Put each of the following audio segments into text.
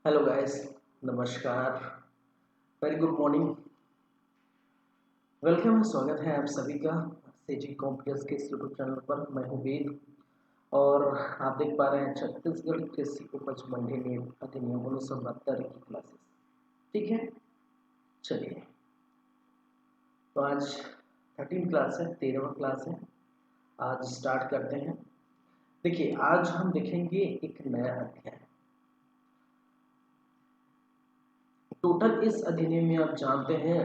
Hello guys, नमस्कार, very good morning. Welcome है, स्वागत है आप सभी का सीजी कॉम्प्यूटर्स के इस यूट्यूब चैनल पर। मैं हूँ वेद और आप देख पा रहे हैं छत्तीसगढ़ कृषि उपज मंडी अधिनियम 1972 की क्लासेस। ठीक है, चलिए। तो आज 13 क्लास है, 13वां क्लास है। आज स्टार्ट करते हैं। देखिए, आज हम देखेंगे एक नया अध्याय। टोटल इस अधिनियम में आप जानते हैं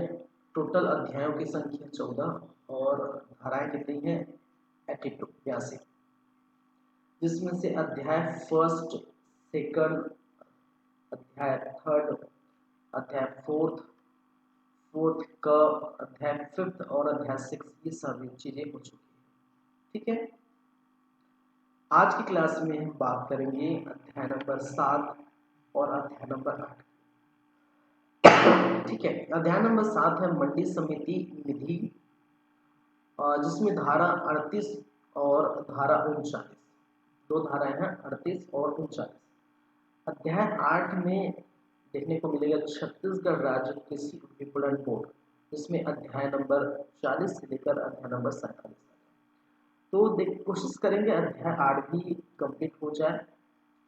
टोटल अध्यायों की संख्या 14 और धाराएं कितनी हैं 82 जिसमें से अध्याय फर्स्ट, सेकंड, अध्याय थर्ड, अध्याय फोर्थ, फोर्थ का अध्याय फिफ्थ और अध्याय सिक्स, ये सभी चीजें हो चुकी है। ठीक है, आज की क्लास में हम बात करेंगे अध्याय नंबर 7 और अध्याय नंबर 8। ठीक है, अध्याय नंबर 7 है मंडी समिति निधि, जिसमें धारा 38 और धारा 39, दो धाराएं हैं 38 और 39। अध्याय 8 में देखने को मिलेगा छत्तीसगढ़ राज्य कृषि विपणन बोर्ड, जिसमें अध्याय नंबर 40 से लेकर अध्याय नंबर 47 तक। तो देख कोशिश करेंगे अध्याय 8 भी कंप्लीट हो जाए।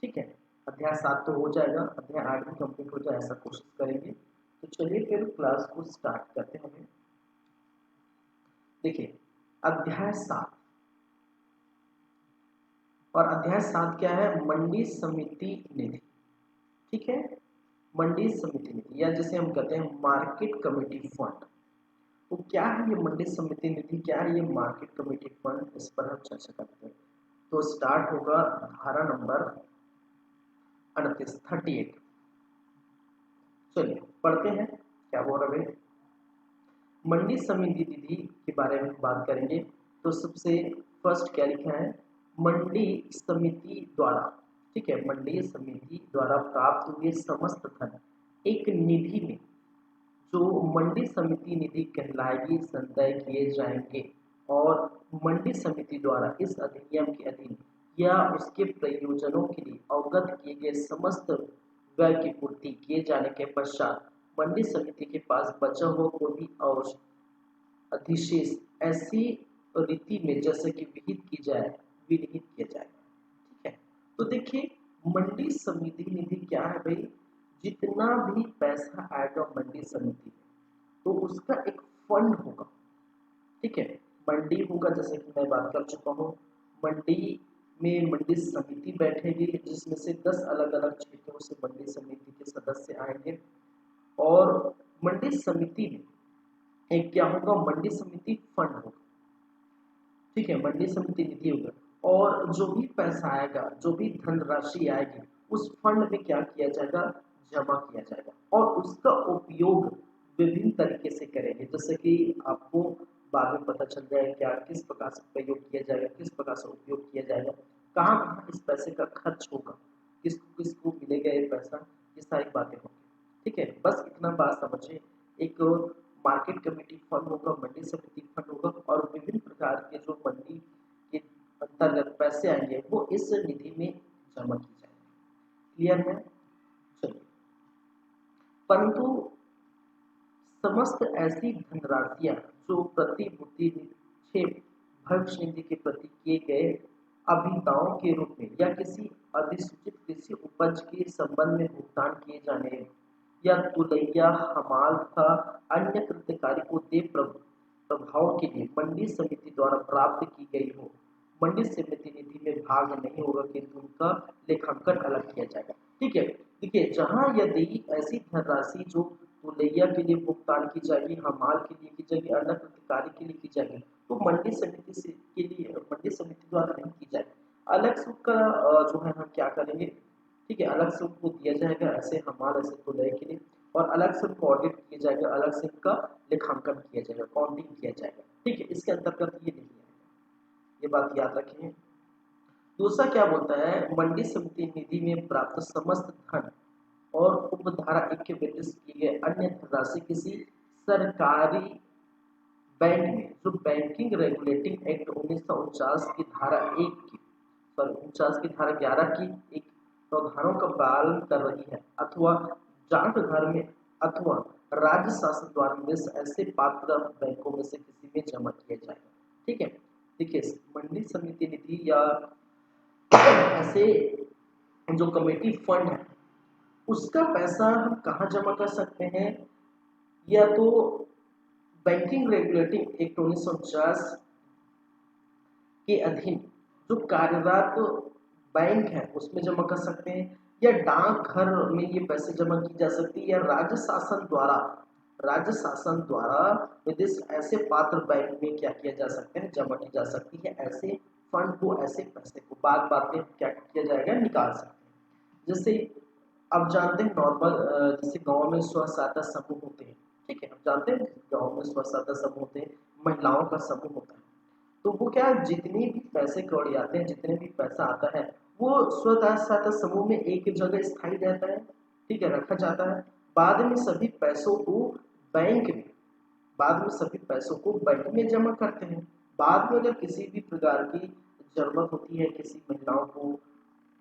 ठीक है, अध्याय 7 तो हो जाएगा, अध्याय 8 भी कंप्लीट हो जाए, ऐसा कोशिश करेंगे। तो चलिए फिर क्लास को स्टार्ट करते हैं। देखिए, अध्याय 7 और अध्याय 7 क्या है? मंडी समिति निधि। ठीक है, मंडी समिति निधि या जिसे हम कहते हैं मार्केट कमेटी फंड। तो क्या है ये मंडी समिति निधि, क्या है ये मार्केट कमेटी फंड, इस पर हम चर्चा करते हैं। तो स्टार्ट होगा धारा नंबर 38। चलिए पढ़ते हैं क्या बोल रहे हैं। मंडी समिति निधि के बारे में बात करेंगे। तो सबसे फर्स्ट क्या लिखा है? मंडी समिति द्वारा, ठीक है, मंडी समिति द्वारा प्राप्त हुए समस्त धन एक निधि में, जो मंडी समिति निधि कहलाएगी, संचय किए जाएंगे और मंडी समिति द्वारा इस अधिनियम के अधीन या उसके प्रयोजनों के लिए अवगत किए गए समस्त व्यय की पूर्ति किए जाने के पश्चात मंडी समिति के पास बचा हुआ कोई भी अधिशेष ऐसी रीति में जैसे कि विहित की जाए, विनिहित किया जाएगा। ठीक है, तो देखिए मंडी समिति निधि क्या है भाई? जितना भी पैसा आएगा मंडी समिति में, तो उसका एक फंड होगा। ठीक है, मंडी होगा, जैसे कि मैं बात कर चुका हूँ। मंडी में मंडी समिति बैठेगी, जिसमें से 10 अलग अलग क्षेत्रों से मंडी समिति के सदस्य आएंगे और मंडी समिति में एक क्या होगा? मंडी समिति फंड होगा। ठीक है, मंडी समिति निधि होगा और जो भी पैसा आएगा, जो भी धनराशि आएगी, उस फंड में क्या किया जाएगा? जमा किया जाएगा और उसका उपयोग विभिन्न तरीके से करेंगे, जैसे कि आपको बाद में पता चल जाए क्या किस प्रकार से प्रयोग किया जाएगा, किस प्रकार से उपयोग किया जाएगा, कहाँ कहाँ इस पैसे का खर्च होगा, किसको किसको मिलेगा ये पैसा, ये सारी बातें होंगी। ठीक है, बस इतना बात समझिए। एक मार्केट कमेटी फंड होगा, मंडी समिति फंड होगा और विभिन्न प्रकार के जो मंडी के अंतर्गत पैसे आएंगे वो इस निधि में जमा की जाएंगे। क्लियर है? चलिए, परंतु समस्त ऐसी धनराशियां जो प्रतिभूति निक्षेप भविष्य निधि के प्रति किए गए अभिदानों के रूप में या किसी अधिसूचित कृषि उपज के संबंध में भुगतान किए जाने या तुलैया हमाल तथा अन्य कृत्यकारी को दे प्रभाव के लिए मंडी समिति द्वारा प्राप्त की गई हो, मंडी समिति निधि में भाग नहीं होगा, किंतु उनका लेखांकन अलग किया जाएगा। ठीक है, देखिए, जहां यदि ऐसी धनराशि जो तुलैया के लिए भुगतान की जाएगी, हमाल के लिए की जाएगी, अन्य कृत्यकारी के लिए की जाएगी, तो मंडी समिति से के लिए मंडी समिति द्वारा नहीं की जाएगी। अलग से उसका जो है हम क्या करेंगे? ठीक है, अलग से उनको दिया जाएगा, ऐसे हमाल ऐसे तुलैया के लिए, और अलग से उनको ऑडिट किया जाएगा, अलग से उनका लेखांकन किया जाएगा, काउंटिंग किया जाएगा। ठीक है, इसके अंतर्गत ये नहीं आएगा, ये बात याद रखें। दूसरा क्या बोलता है? मंडी समिति निधि में प्राप्त समस्त धन और उपधारा 1 के निर्दिष्ट किए गए अन्य धनराशि किसी सरकारी बैंक में, जो बैंकिंग रेगुलेटिंग एक्ट 1949 की धारा 1 की, सॉरी 49 की धारा 11 की एक प्रावधानों का पालन कर रही है अथवा डाकघर में अथवा राज्य शासन द्वारा निर्देशित ऐसे पात्र बैंकों में से किसी में जमा किया जाएगा। ठीक है, देखिए मंडी समिति निधि या ऐसे जो कमेटी फंड है उसका पैसा हम कहाँ जमा कर सकते हैं, या तो बैंकिंग रेगुलेटिंग एक्ट 1949 के अधीन जो कार्यरत बैंक है उसमें जमा कर सकते हैं, या डाकघर में ये पैसे जमा की जा सकती है, या राज्य शासन द्वारा निर्देशित ऐसे पात्र बैंक में क्या किया जा सकते हैं, जमा की जा सकती है। ऐसे फंड को, ऐसे पैसे को बात बात में क्या किया जाएगा, निकाल सकते हैं। जैसे अब जानते हैं नॉर्मल, जैसे गांव में स्व सहायता समूह होते हैं। ठीक है, हम जानते हैं गांव में स्व सहायता समूह होते हैं, महिलाओं का समूह होता है। तो वो क्या, जितने भी पैसे कौड़ी आते हैं, जितने भी पैसा आता है वो स्व सहायता समूह में एक जगह स्थायी रहता है। ठीक है, रखा जाता है। बाद में सभी पैसों को बैंक में बाद में सभी पैसों को बैंक में जमा करते हैं। बाद में अगर किसी भी प्रकार की जरूरत होती है किसी महिलाओं को,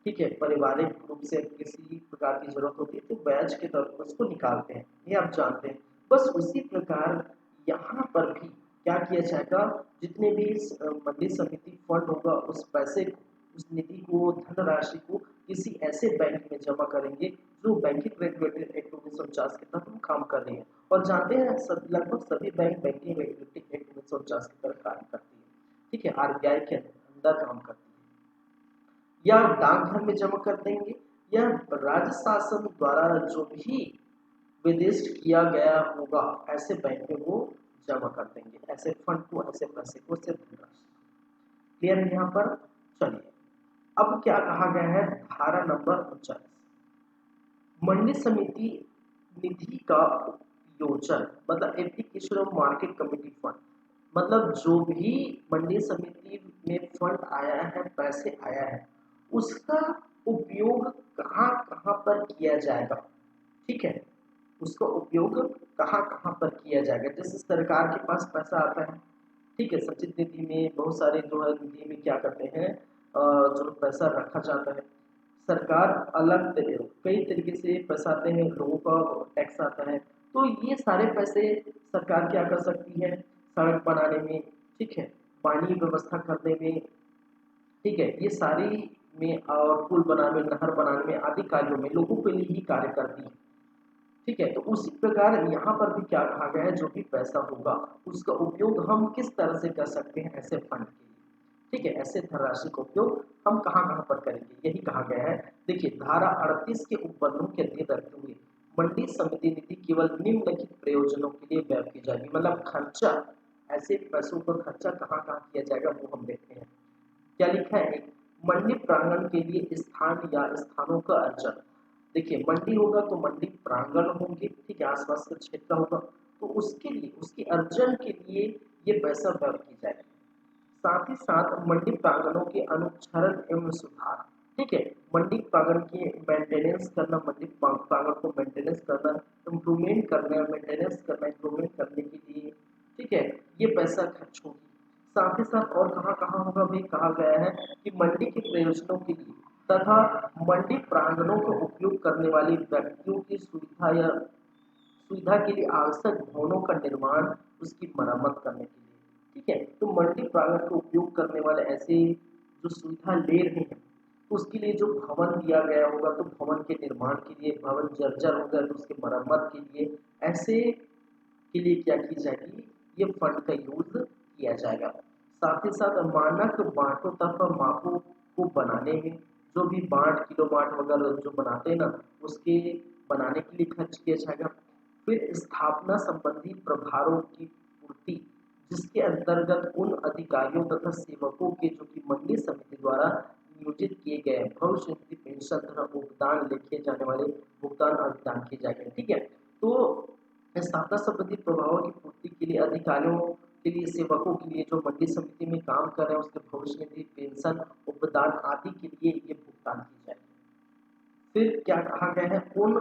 ठीक है, पारिवारिक रूप से किसी प्रकार की जरूरत होती है तो ब्याज के तौर पर उसको निकालते हैं, ये आप जानते हैं। बस उसी प्रकार यहाँ पर भी क्या किया जाएगा, जितने भी मंडी समिति फंड होगा उस पैसे को, उस निधि को, धनराशि को किसी ऐसे बैंक में जमा करेंगे जो बैंकिंग रेगुलेटरी एक्ट 1949 के तहत काम कर रही है। और जानते हैं लगभग सभी बैंक बैंकिंग रेगुलेटरी एक्ट 1949 की तरह कार्य करती है। ठीक है, आरबीआई के अंदर काम करती है, या डाकघर में जमा कर देंगे, या राज्य शासन द्वारा जो भी निर्दिष्ट किया गया होगा ऐसे बैंक में वो जमा कर देंगे, ऐसे फंड को, ऐसे पैसे को, सिर्फ धनराशि। क्लियर है यहाँ पर? चलिए अब क्या कहा गया है, धारा नंबर 39, मंडी समिति निधि का योजना मतलब application of market committee fund, मतलब जो भी मंडी समिति में फंड आया है, पैसे आया है, उसका उपयोग कहाँ कहाँ पर किया जाएगा। ठीक है, उसका उपयोग कहाँ कहाँ पर किया जाएगा। जैसे सरकार के पास पैसा आता है, ठीक है, संचित निधि में बहुत सारे जो है निधि में क्या करते हैं, जो पैसा रखा जाता है, सरकार अलग कई तरीके से पैसा आते हैं, लोगों का टैक्स आता है, तो ये सारे पैसे सरकार क्या कर सकती है, सड़क बनाने में, ठीक है, पानी व्यवस्था करने में, ठीक है, ये सारी में और पुल बनाने में, नहर बनाने में आदि कार्यों में लोगों के लिए ही कार्य करती है। ठीक है, तो उसी प्रकार यहाँ पर भी क्या कहा गया है, जो भी पैसा होगा उसका उपयोग हम किस तरह से कर सकते हैं ऐसे फंड के लिए। ठीक है, ऐसे धनराशि का उपयोग हम कहाँ कहाँ पर करेंगे, यही कहा गया है। देखिए धारा 38 के उपबंधों के अधीन रखते हुए मंडी समिति निधि केवल निम्नलिखित प्रयोजनों के लिए व्यय की जाएगी, मतलब खर्चा, ऐसे पैसों का खर्चा कहाँ कहाँ किया जाएगा वो हम देखते हैं। क्या लिखा है, मंडी प्रांगण के लिए स्थान या स्थानों का अर्जन। देखिए मंडी होगा तो मंडी प्रांगण होंगे, ठीक है, आसपास का क्षेत्र होगा, तो उसके लिए, उसके अर्जन के लिए ये पैसा व्यय की जाएगी। साथ ही साथ मंडी प्रांगणों के अनुक्षरण एवं सुधार, ठीक है, मंडी प्रांगण की मेंटेनेंस करना, मंडी प्रांगण को मेंटेनेंस करना, इम्प्रूवमेंट करना, मेंटेनेंस करना, इम्प्रूवमेंट करने के लिए, ठीक है, ये पैसा खर्च होगी। साथ ही साथ और कहाँ कहाँ होगा भी कहा गया है कि मंडी के प्रयोजनों के लिए तथा मंडी प्रांगणों का उपयोग करने वाले व्यक्तियों की सुविधा के लिए आवश्यक भवनों का निर्माण, उसकी मरम्मत करने के लिए। ठीक है, तो मल्टी प्रांगण का उपयोग करने वाले ऐसे जो सुविधा ले रहे हैं उसके लिए जो भवन दिया गया होगा, तो भवन के निर्माण के लिए, भवन जर्जर होगा तो उसके मरम्मत के लिए, ऐसे के लिए क्या की जाएगी, ये फंड का यूज किया जाएगा। साथ ही साथ मानक बांटों तथा मापों को बनाने में, जो भी बाट, किलो बाट वगैरह जो बनाते हैं ना, उसके बनाने के लिए खर्च किया जाएगा। फिर स्थापना संबंधी प्रभारों की पूर्ति, जिसके अंतर्गत उन अधिकारियों तथा सेवकों के जो कि मंडी समिति द्वारा नियोजित किए गए भविष्य निधि पेंशन तथा भुगतान लिखे जाने वाले भुगतान अभिदान किए जाएंगे। ठीक है, तो स्थापना संबंधी प्रभावों की पूर्ति के लिए अधिकारियों के लिए, सेवकों के लिए जो मंडी समिति में काम कर रहे हैं उसके भविष्य निधि पेंशन उपदान आदि के लिए ये भुगतान की जाए। फिर क्या कहा गया है, उन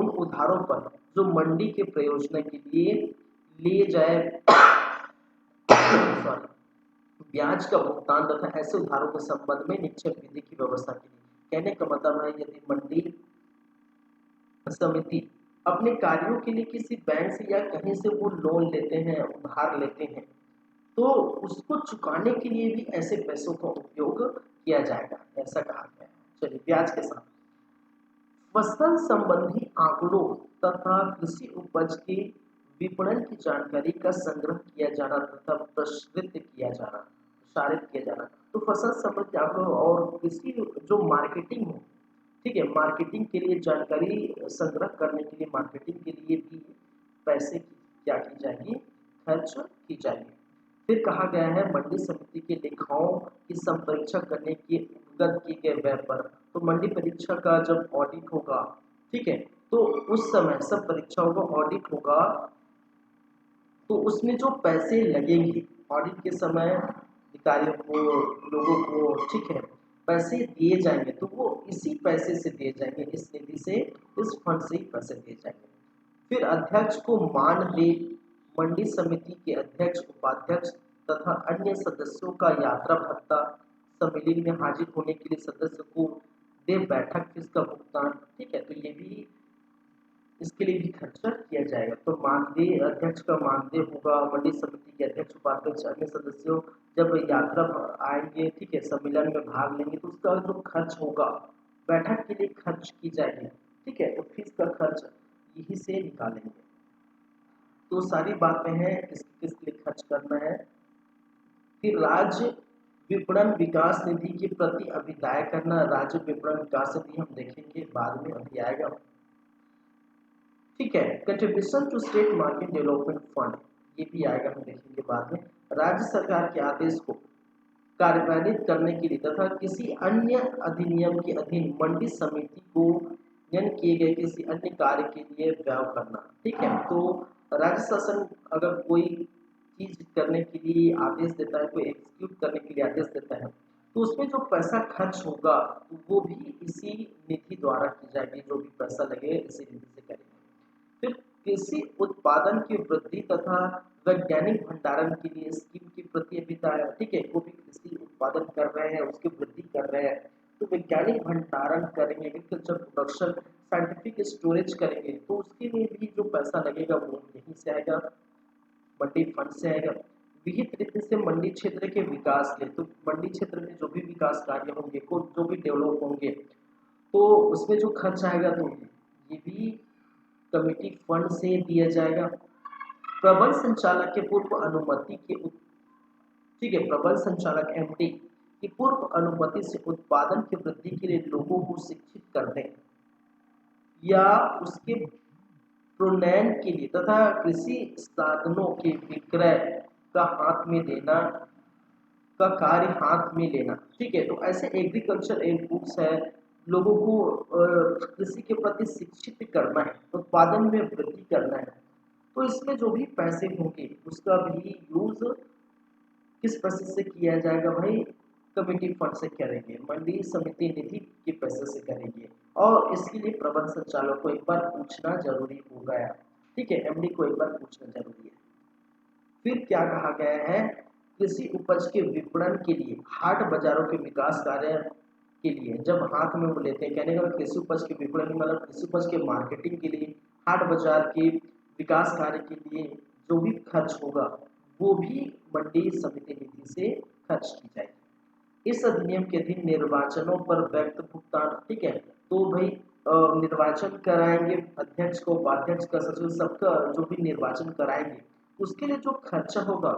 उधारों पर जो मंडी के प्रयोजन के लिए लिए जाए सॉरी ब्याज का भुगतान तथा ऐसे उधारों के संबंध में निक्षेप विधि की व्यवस्था की गई। कहने का मतलब है यदि मंडी समिति अपने कार्यों के लिए किसी बैंक से या कहीं से वो लोन लेते हैं, उधार लेते हैं, तो उसको चुकाने के लिए भी ऐसे पैसों का उपयोग किया जाएगा, ऐसा कहा गया है। चलिए ब्याज के साथ फसल संबंधी आंकड़ों तथा कृषि उपज के विपणन की जानकारी का संग्रह किया जाना तथा प्रसारित किया जाना। तो फसल संबंधी आंकड़ों और कृषि जो मार्केटिंग हो, ठीक है, मार्केटिंग के लिए जानकारी संग्रह करने के लिए मार्केटिंग के लिए भी पैसे की क्या की जाएगी, खर्च की जाएगी। फिर कहा गया है मंडी समिति के लेखाओं की संपरीक्षा करने की उपगत किए गए व्यय पर। तो मंडी परीक्षा का जब ऑडिट होगा, ठीक है, तो उस समय सब परीक्षा होगा, ऑडिट होगा, तो उसमें जो पैसे लगेंगे ऑडिट के समय अधिकारियों को, लोगों को, ठीक है, पैसे दिए जाएंगे तो वो इसी पैसे से दिए जाएंगे, इस निधि से, इस फंड से ही पैसे दिए जाएंगे। फिर अध्यक्ष को मानदेय मंडी समिति के अध्यक्ष, उपाध्यक्ष तथा अन्य सदस्यों का यात्रा भत्ता, सम्मेलन में हाजिर होने के लिए सदस्य को दे बैठक फीस का भुगतान, ठीक है, तो ये भी इसके लिए भी खर्चा किया जाएगा। तो मानदेय, अध्यक्ष का मानदेय होगा, मंडी समिति के अध्यक्ष, उपाध्यक्ष, अन्य सदस्यों जब यात्रा आएंगे, ठीक है, सम्मेलन में भाग लेंगे तो उसका जो खर्च होगा, बैठक के लिए खर्च की जाएगी, ठीक है, तो फीस का खर्च यही से निकालेंगे। तो सारी बातें हैं किस लिए खर्च करना है। फिर राज्य विपणन विकास निधि के प्रति अभिदाय करना, राज्य विपणन विकास निधि हम देखेंगे बाद में, अभी आएगा, ठीक है। Contribution to state market development fund, ये भी आएगा, हम देखेंगे बाद में। राज्य सरकार के आदेश को कार्यान्वित करने के लिए तथा किसी अन्य अधिनियम के अधीन मंडी समिति को किए गए किसी अन्य कार्य के लिए व्यय करना, ठीक है। तो राज्य शासन अगर कोई चीज करने के लिए आदेश देता है, कोई एग्जीक्यूट करने के लिए आदेश देता है, तो उसमें जो पैसा खर्च होगा तो वो भी इसी निधि द्वारा की जाएगी, जो भी पैसा लगे इसी निधि से करेंगे। फिर कृषि उत्पादन की वृद्धि तथा वैज्ञानिक भंडारण के लिए स्कीम की प्रति अभिदाय, ठीक है, वो भी कृषि उत्पादन कर रहे हैं, उसकी वृद्धि कर रहे हैं, तो वैज्ञानिक भंडारण करेंगे, एग्रीकल्चर प्रोडक्शन, साइंटिफिक स्टोरेज करेंगे, तो उसके लिए भी जो पैसा लगेगा वो यहीं से आएगा, मंडी फंड से आएगा। विहित रीति से मंडी क्षेत्र के विकास के, तो मंडी क्षेत्र में जो भी विकास कार्य होंगे, जो भी डेवलप होंगे, तो उसमें जो खर्च आएगा तो ये भी कमेटी फंड से दिया जाएगा। प्रबंध संचालक के पूर्व अनुमति के ठीक है, प्रबंध संचालक एमडी की पूर्व अनुमति से उत्पादन की वृद्धि के लिए लोगों को शिक्षित करने या उसके प्रोन्नयन के लिए तथा कृषि साधनों के विक्रय का हाथ में देना का कार्य हाथ में लेना, ठीक है। तो ऐसे एग्रीकल्चर इनपुट्स है, लोगों को कृषि के प्रति शिक्षित करना है, उत्पादन में वृद्धि करना है, तो इसमें जो भी पैसे होंगे उसका भी यूज किस पैसे से किया जाएगा भाई, कमेटी फंड से करेंगे, मंडी समिति निधि के पैसे से करेंगे, और इसके लिए प्रबंध संचालक को एक बार पूछना जरूरी हो गया, ठीक है, एमडी को एक बार पूछना जरूरी है। फिर क्या कहा गया है, कृषि उपज के विपणन के लिए हाट बाजारों के विकास कार्य के लिए जब हाथ में वो लेते हैं, कहने का कृषि उपज के विपणन मतलब कृषि उपज के मार्केटिंग के लिए, हाट बाजार के विकास कार्य के लिए जो भी खर्च होगा वो भी मंडी समिति निधि से खर्च की जाएगी। इस अधिनियम के अधीन निर्वाचनों पर व्यक्त भुगतान, ठीक है, तो भाई निर्वाचन कराएंगे, अध्यक्ष को, उपाध्यक्ष का, सचिव, सबका जो भी निर्वाचन कराएंगे उसके लिए जो खर्चा होगा,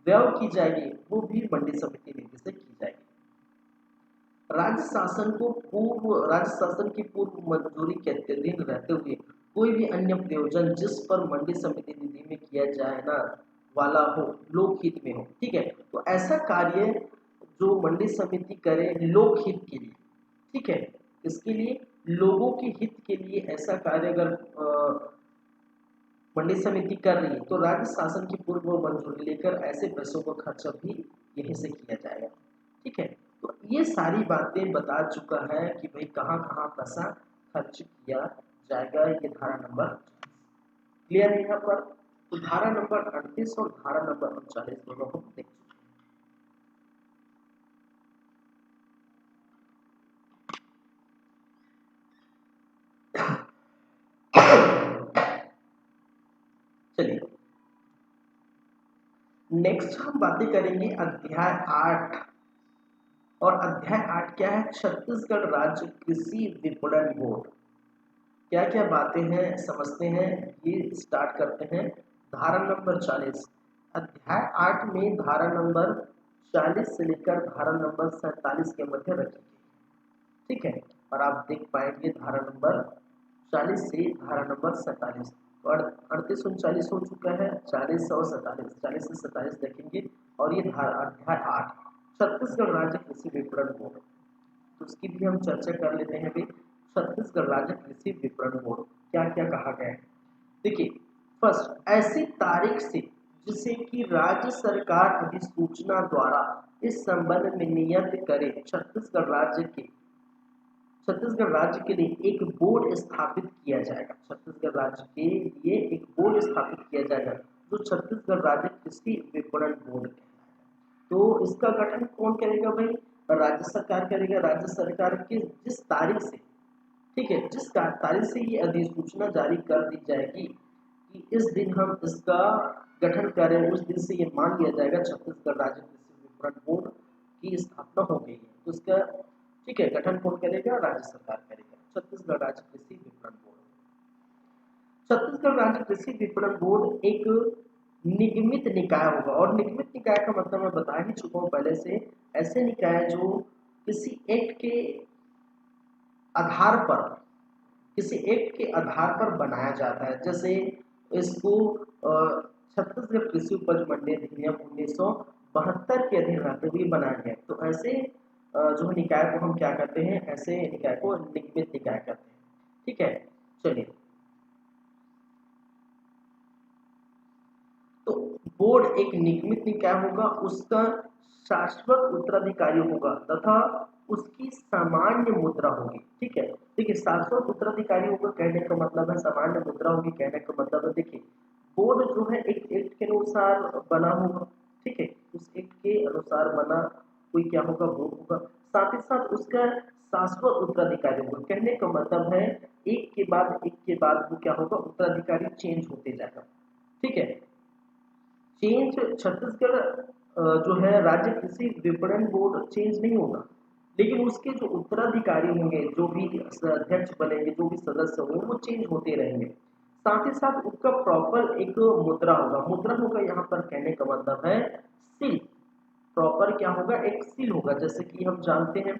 व्यय की जाएगी, वो भी मंडी समिति निधि से की जाएगी। राज्य शासन की पूर्व मंजूरी के अधीन रहते हुए कोई भी अन्य प्रयोजन जिस पर मंडी समिति निधि में किया जाए ना वाला हो, लोकहित में हो, ठीक है, तो ऐसा कार्य जो मंडी समिति करे लोकहित के लिए, ठीक है, इसके लिए लोगों के हित के लिए ऐसा कार्य अगर मंडी समिति कर रही है तो राज्य शासन की पूर्व मंजूरी लेकर ऐसे पैसों का खर्चा भी यहीं से किया जाएगा, ठीक है। तो ये सारी बातें बता चुका है कि भाई कहाँ कहाँ पैसा खर्च किया जाएगा, ये धारा नंबर क्लियर है यहाँ पर। तो धारा नंबर 38 और धारा नंबर 39 दोनों हम देख चुके हैं। नेक्स्ट हम बातें करेंगे अध्याय 8। और अध्याय 8 क्या है? छत्तीसगढ़ राज्य कृषि विपणन बोर्ड। क्या क्या बातें हैं समझते हैं, ये स्टार्ट करते हैं। धारा नंबर 40। अध्याय 8 में धारा नंबर 40 से लेकर धारा नंबर 47 के मध्य रखी गई, ठीक है। और आप देख पाएंगे धारा नंबर 40 से धारा नंबर 47 और 38 39 हो चुका है, 40 और 47, 40 से 47 देखेंगे। और ये धारा अध्याय 8 छत्तीसगढ़ राज्य कृषि विपणन बोर्ड, तो उसकी भी हम चर्चा कर लेते हैं भाई। छत्तीसगढ़ राज्य कृषि विपणन बोर्ड क्या क्या कहा गया है। देखिए, फर्स्ट, ऐसी तारीख से जिसे कि राज्य सरकार अधिसूचना द्वारा इस संबंध में नियत करे छत्तीसगढ़ राज्य के लिए एक बोर्ड स्थापित किया जाएगा। छत्तीसगढ़ राज्य के लिए एक बोर्ड स्थापित किया जाएगा जो छत्तीसगढ़ राज्य कृषि विपणन बोर्ड कहलाएगा। तो इसका गठन कौन करेगा भाई? राज्य सरकार करेगा। राज्य सरकार की जिस तारीख से, ठीक है, जिस तारीख से ये अधिसूचना जारी कर दी जाएगी कि इस दिन हम इसका गठन करें, उस दिन से ये मान लिया जाएगा छत्तीसगढ़ राज्य कृषि विपणन बोर्ड की स्थापना हो गई है। तो इसका, ठीक है, गठन कौन करेगा? राज्य सरकार करेगा। छत्तीसगढ़ राज्य कृषि विपणन बोर्ड। छत्तीसगढ़ राज्य कृषि विपणन बोर्ड एक निगमित निकाय होगा। और निगमित निकाय का मतलब मैं बता ही चुका हूँ पहले से। ऐसे निकाय जो किसी एक्ट के आधार पर, किसी एक्ट के आधार पर बनाया जाता है। जैसे इसको छत्तीसगढ़ कृषि उपज मंडी अधिनियम 1972 के अधीन रहते हुए बनाया गया। तो ऐसे जो निकाय को हम क्या करते हैं? ऐसे निकाय को निगमित निकाय करते हैं, ठीक है। चलिए, तो बोर्ड एक निगमित निकाय होगा, उसका शाश्वत उत्तराधिकारी होगा तथा उसकी सामान्य मुद्रा होगी, ठीक है। देखिए, शाश्वत उत्तराधिकारी होगा कहने का मतलब है, सामान्य मुद्रा होगी कहने का मतलब है। देखिए, बोर्ड जो है एक एक्ट के अनुसार बना होगा, ठीक है। उस एक्ट के अनुसार बना कोई क्या होगा? बोर्ड होगा। साथ ही साथ उसका शाश्वत उत्तराधिकारी होगा कहने का मतलब है एक के बाद वो क्या होगा? उत्तराधिकारी चेंज होते जाएगा, ठीक है। चेंज छत्तीसगढ़ जो है राज्य कृषि विपणन बोर्ड चेंज नहीं होगा, लेकिन उसके जो उत्तराधिकारी होंगे, जो भी अध्यक्ष बनेंगे, जो भी सदस्य होंगे, वो चेंज होते रहेंगे। साथ ही साथ उसका प्रॉपर एक मुद्रा होगा। मुद्रा होगा यहाँ पर कहने का मतलब है सील। प्रॉपर क्या होगा? एक सील होगा। जैसे कि हम जानते हैं,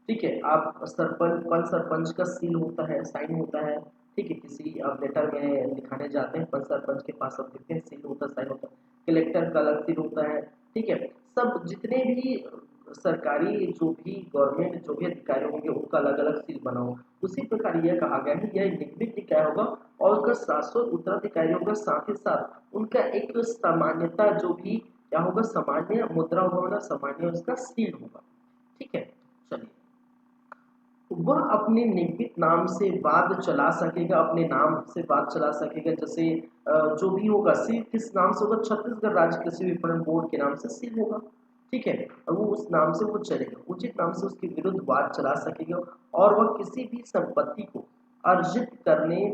ठीक है, आप सरपंच, पंच सरपंच का सील होता है, साइन होता है, ठीक है। किसी आप लेटर में लिखाने जाते हैं, पंच सरपंच के पास आप देखते हैं सील होता है, साइन होता है। कलेक्टर का अलग सील होता है, ठीक है। सब जितने भी सरकारी जो भी गवर्नमेंट जो भी अधिकारी होंगे उनका अलग अलग सील बना हो। उसी प्रकार यह कहा गया है यह निगमित निकाय होगा और उसका शाश्वत उत्तराधिकारी होगा। साथ ही साथ उनका एक सामान्यता जो भी क्या होगा? सामान्य मुद्रा होगा, सामान्य उसका सील होगा, ठीक है। चलिए, वह अपने निगमित नाम से वाद चला सकेगा, अपने नाम से वाद चला सकेगा। जैसे जो भी होगा सील किस नाम से होगा? छत्तीसगढ़ राज्य कृषि विपणन बोर्ड के नाम से सील होगा, ठीक है। और वो उस नाम से वो चलेगा, उचित नाम से उसके विरुद्ध वाद चला सकेगा। और वह किसी भी संपत्ति को अर्जित करने,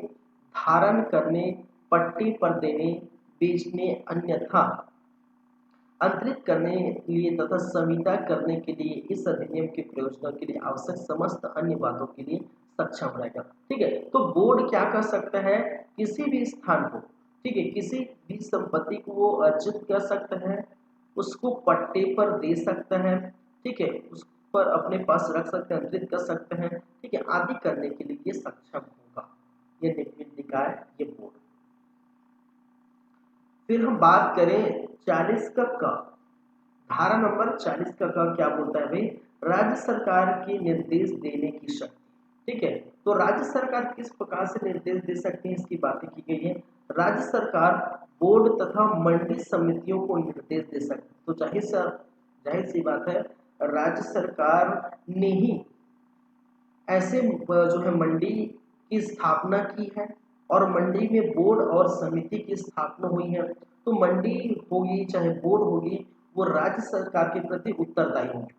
धारण करने, पट्टे पर देने, बेचने, अन्यथा अंतरित करने के लिए तथा संविदा करने के लिए इस अधिनियम के प्रयोजनों के लिए आवश्यक समस्त अन्य बातों के लिए सक्षम रहेगा, ठीक है। तो बोर्ड क्या कर सकता है? किसी भी स्थान को, ठीक है, किसी भी संपत्ति को वो अर्जित कर सकता है, उसको पट्टे पर दे सकता है, ठीक है, उस पर अपने पास रख सकते हैं, अंतरित कर सकते हैं, ठीक है, आदि करने के लिए ये सक्षम होगा, ये निगमित निकाय, ये बोर्ड। फिर हम बात करें 40 का धारा नंबर 40 का क्या बोलता है भाई? राज्य सरकार के निर्देश देने की शक्ति, ठीक है। तो राज्य सरकार किस प्रकार से निर्देश दे सकती है, इसकी बातें की गई है। राज्य सरकार बोर्ड तथा मंडी समितियों को निर्देश दे सकती है। तो जाहिर सी बात है, राज्य सरकार ने ही ऐसे जो है मंडी की स्थापना की है और मंडी में बोर्ड और समिति की स्थापना हुई है। तो मंडी होगी चाहे बोर्ड होगी, वो राज्य सरकार के प्रति उत्तरदायी होगी।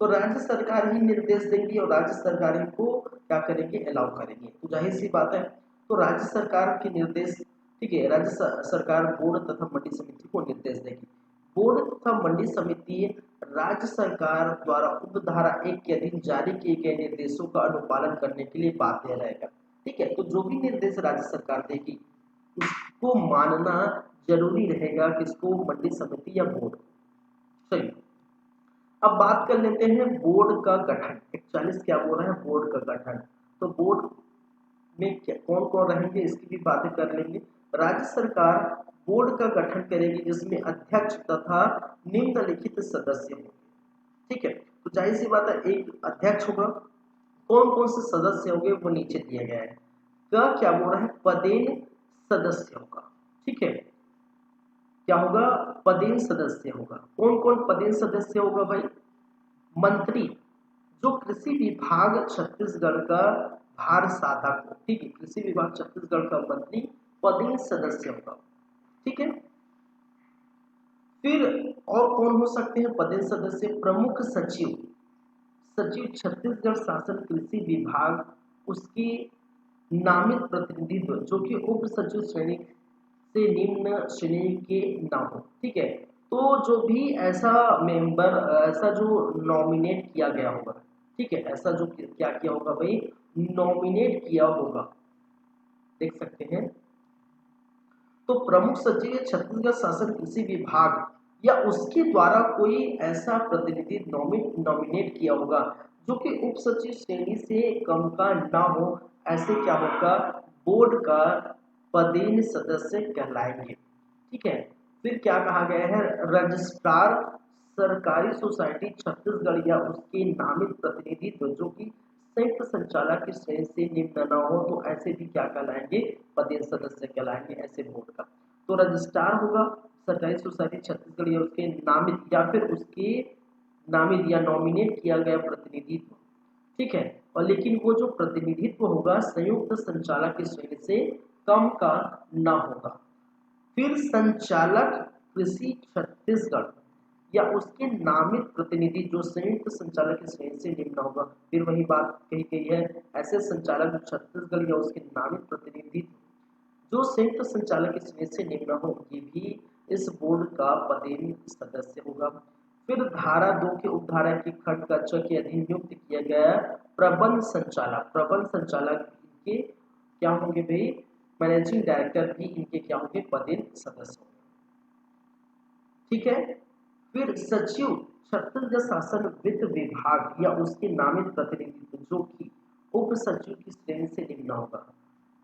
तो राज्य सरकार ही निर्देश देंगी और राज्य सरकार ही को क्या करेंगे? अलाउ करेंगे। तो जाहिर सी बात है, तो राज्य सरकार के निर्देश, ठीक है, राज्य सरकार बोर्ड तथा मंडी समिति को निर्देश देगी। बोर्ड तथा मंडी समिति राज्य सरकार द्वारा उपधारा 1 के अधीन जारी किए गए निर्देशों का अनुपालन करने के लिए बाध्य रहेगा। ठीक है, तो जो भी निर्देश राज्य सरकार देगी उसको मानना जरूरी रहेगा, किसको, मंडी समिति या बोर्ड। सही। अब बात कर लेते हैं बोर्ड का गठन। 41 क्या बोल रहा है, बोर्ड का गठन। तो बोर्ड में कौन कौन रहेंगे इसकी भी बातें कर लेंगे। राज्य सरकार बोर्ड का गठन करेगी जिसमें अध्यक्ष तथा निम्नलिखित सदस्य होंगे। ठीक है, तो जाहिर सी बात है एक अध्यक्ष होगा, कौन कौन से सदस्य होंगे वो नीचे दिया गया है। क्या बोल रहा है, पदेन सदस्य होगा। ठीक है, क्या होगा, पदेन सदस्य होगा। कौन कौन पदेन सदस्य होगा भाई, मंत्री जो कृषि विभाग छत्तीसगढ़ का भार साधक हो। ठीक है, कृषि विभाग छत्तीसगढ़ का मंत्री पदेन सदस्य होगा। ठीक है, फिर और कौन हो सकते हैं पदेन सदस्य, प्रमुख सचिव, सचिव छत्तीसगढ़ शासन कृषि विभाग उसके नामित प्रतिनिधित्व जो कि उप सचिव श्रेणी से निम्न श्रेणी के ना हो। ठीक है, तो जो भी ऐसा मेंबर, ऐसा जो नॉमिनेट किया गया होगा, ठीक है, ऐसा जो क्या किया होगा भाई, नॉमिनेट किया होगा, देख सकते हैं। तो प्रमुख सचिव छत्तीसगढ़ शासन कृषि विभाग या उसके द्वारा कोई ऐसा प्रतिनिधि नॉमिनेट किया होगा जो कि उप सचिव श्रेणी से कम का ना हो, ऐसे क्या होगा, बोर्ड का पदेन सदस्य कहलाएंगे। ठीक है, फिर क्या कहा गया है, रजिस्ट्रार सरकारी सोसाइटी छत्तीसगढ़ या उसके नामित प्रतिनिधित्व जो कि संयुक्त संचालक की श्रेणी से निम्न न हो, तो ऐसे भी क्या कहलाएंगे, पदेन सदस्य कहलाएंगे ऐसे बोर्ड का। तो रजिस्ट्रार होगा सरकारी सोसाइटी छत्तीसगढ़ या उसके नामित या फिर उसके नामित या नॉमिनेट किया गया प्रतिनिधित्व। ठीक है, और लेकिन वो जो प्रतिनिधित्व होगा संयुक्त संचालक की श्रेणी से कम का ना होगा। फिर संचालक कृषि छत्तीसगढ़ या उसके नामित प्रतिनिधि जो संयुक्त संचालक की श्रेणी से निम्न होगा। फिर वही बात कही गई है, ऐसे संचालक जो छत्तीसगढ़ या उसके नामित प्रतिनिधि जो संयुक्त संचालक की श्रेणी से निम्न हो, ये भी इस बोर्ड का पदेन सदस्य होगा। फिर धारा 2 के उपधारा के खंड का च के अधीन नियुक्त किया गया प्रबंध संचालक, प्रबंध संचालक के क्या होंगे भाई, मैनेजिंग डायरेक्टर भी इनके क्या होंगे, पदेन सदस्य होंगे। ठीक है, फिर सचिव छत्तीसगढ़ शासन वित्त विभाग या उसके नामित प्रतिनिधित्व जो कि उप सचिव की श्रेणी से निम्न होगा।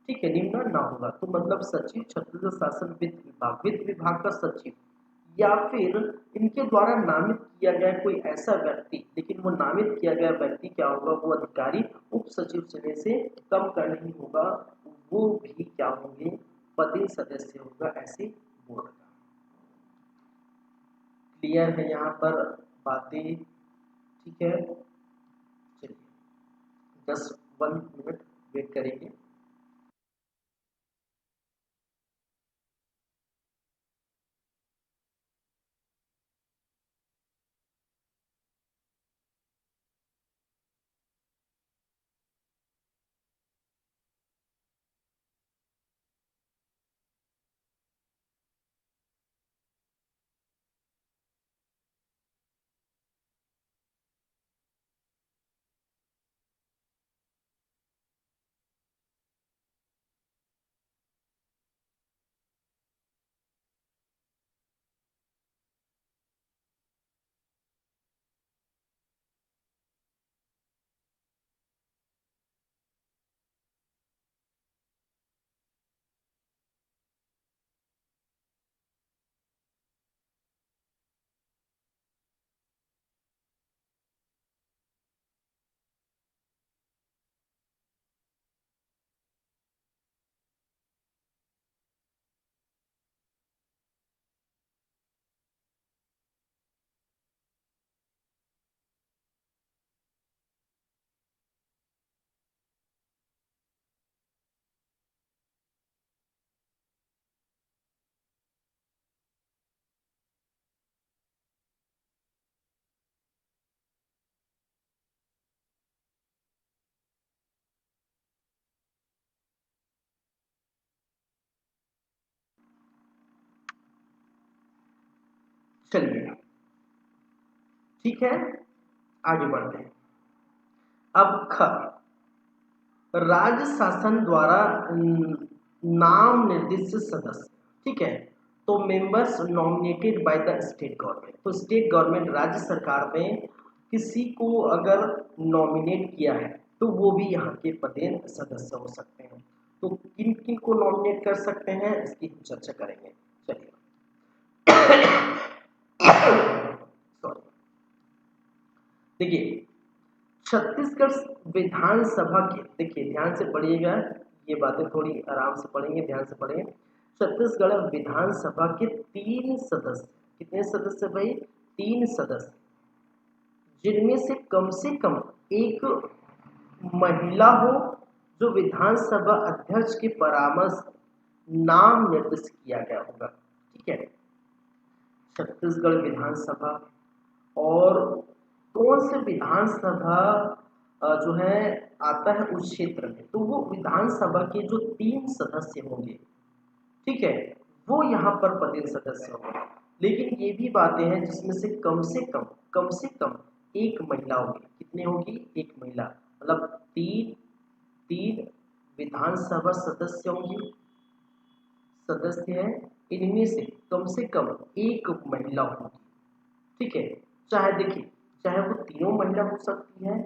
ठीक है, निम्न ना होगा, तो मतलब सचिव छत्तीसगढ़ शासन वित्त विभाग का सचिव या फिर इनके द्वारा नामित किया गया कोई ऐसा व्यक्ति, लेकिन वो नामित किया गया व्यक्ति क्या होगा, वो अधिकारी उप सचिव श्रेणी से कम का नहीं होगा, वो भी क्या होंगे, पदेन सदस्य होगा ऐसे बोर्ड का। क्लियर है यहाँ पर बातें, ठीक है। चलिए 1 मिनट वेट करेंगे। चलिए ठीक है, आगे बढ़ते हैं। अब ख, राज्य शासन द्वारा नाम निर्दिष्ट सदस्य, ठीक है, तो members nominated by the state government. तो स्टेट गवर्नमेंट, राज्य सरकार में किसी को अगर नॉमिनेट किया है तो वो भी यहाँ के पदेन सदस्य हो सकते हैं। तो किन किन को नॉमिनेट कर सकते हैं इसकी चर्चा करेंगे। चलिए सॉरी, देखिए छत्तीसगढ़ विधानसभा के, देखिए ध्यान से पढ़िएगा, ये बातें थोड़ी आराम से पढ़ेंगे, ध्यान से पढ़ेंगे। छत्तीसगढ़ विधानसभा के 3 सदस्य, कितने सदस्य भाई? 3 सदस्य, जिनमें से कम एक महिला हो, जो विधानसभा अध्यक्ष के परामर्श नाम निर्दिष्ट किया गया होगा। ठीक है, छत्तीसगढ़ विधानसभा और कौन से विधानसभा जो है आता है उस क्षेत्र में, तो वो विधानसभा के जो 3 सदस्य होंगे, ठीक है, वो यहाँ पर पदेन सदस्य होंगे। लेकिन ये भी बातें हैं जिसमें से कम से कम एक महिला होगी। कितने होगी? एक महिला, मतलब तीन विधानसभा सदस्य होंगे, सदस्य हैं, इनमें से कम एक महिला होगी। ठीक है, चाहे देखिए, चाहे वो तीनों महिला हो सकती है,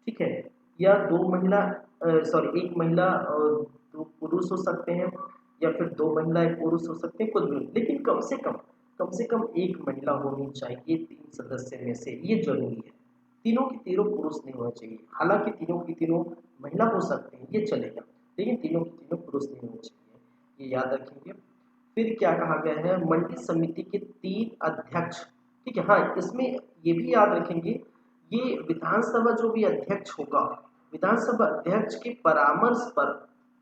ठीक है, या एक महिला और 2 पुरुष हो सकते हैं, या फिर 2 महिला 1 पुरुष हो सकते हैं, कुछ भी, लेकिन कम से कम एक महिला होनी चाहिए 3 सदस्य में से, ये जरूरी है। तीनों की तीनों पुरुष नहीं होना चाहिए, हालांकि तीनों की तीनों महिला हो सकते हैं, ये चलेगा, लेकिन तीनों की तीनों पुरुष नहीं होने चाहिए, ये याद रखेंगे। फिर क्या कहा गया है? मंडी समिति के 3 अध्यक्ष, ठीक है, हाँ, इसमें ये भी याद रखेंगे, ये विधानसभा जो भी अध्यक्ष होगा, विधानसभा अध्यक्ष के परामर्श पर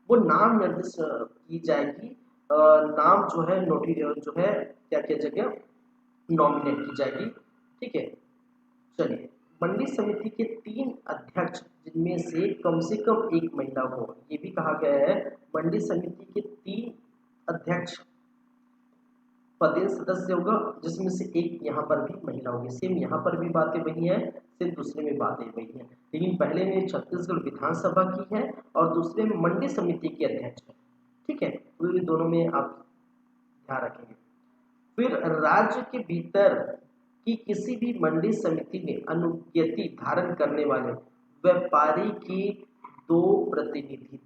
वो नाम निर्दिष्ट की जाएगी, नाम जो है जो है क्या किया जाएगा? नॉमिनेट की जाएगी। ठीक है, चलिए, मंडी समिति के 3 अध्यक्ष, जिनमें से कम एक महिला हो, ये भी कहा गया है। मंडी समिति के 3 अध्यक्ष पदेन सदस्य होगा, जिसमें से एक यहाँ पर भी महिला होगी। सेम यहाँ पर भी बातें वही है, सेम दूसरे में बातें वही है, लेकिन पहले में छत्तीसगढ़ विधानसभा की है और दूसरे में मंडी समिति के अध्यक्ष है। ठीक है, तो ये दोनों में आप ध्यान रखेंगे। फिर राज्य के भीतर की किसी भी मंडी समिति में अनुज्ञति धारण करने वाले व्यापारी की 2 प्रतिनिधि,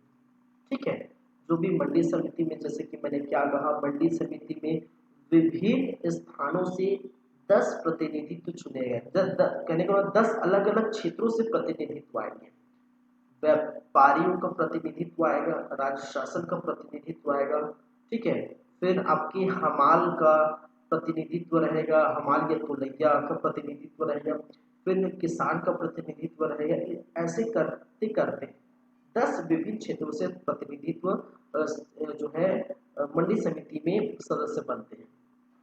ठीक है, जो भी मंडी समिति में, जैसे कि मैंने क्या कहा, मंडी समिति में विभिन्न स्थानों से 10 प्रतिनिधित्व चुने गए, कहने के बाद 10 अलग अलग क्षेत्रों से प्रतिनिधित्व आएंगे। व्यापारियों का प्रतिनिधित्व आएगा, राज्य शासन का प्रतिनिधित्व आएगा, ठीक है, फिर आपके हमाल का प्रतिनिधित्व रहेगा, हमाल या तोलैया का प्रतिनिधित्व रहेगा, फिर किसान का प्रतिनिधित्व रहेगा। ऐसे करते करते 10 विभिन्न क्षेत्रों से प्रतिनिधित्व जो है मंडी समिति में सदस्य बनते हैं।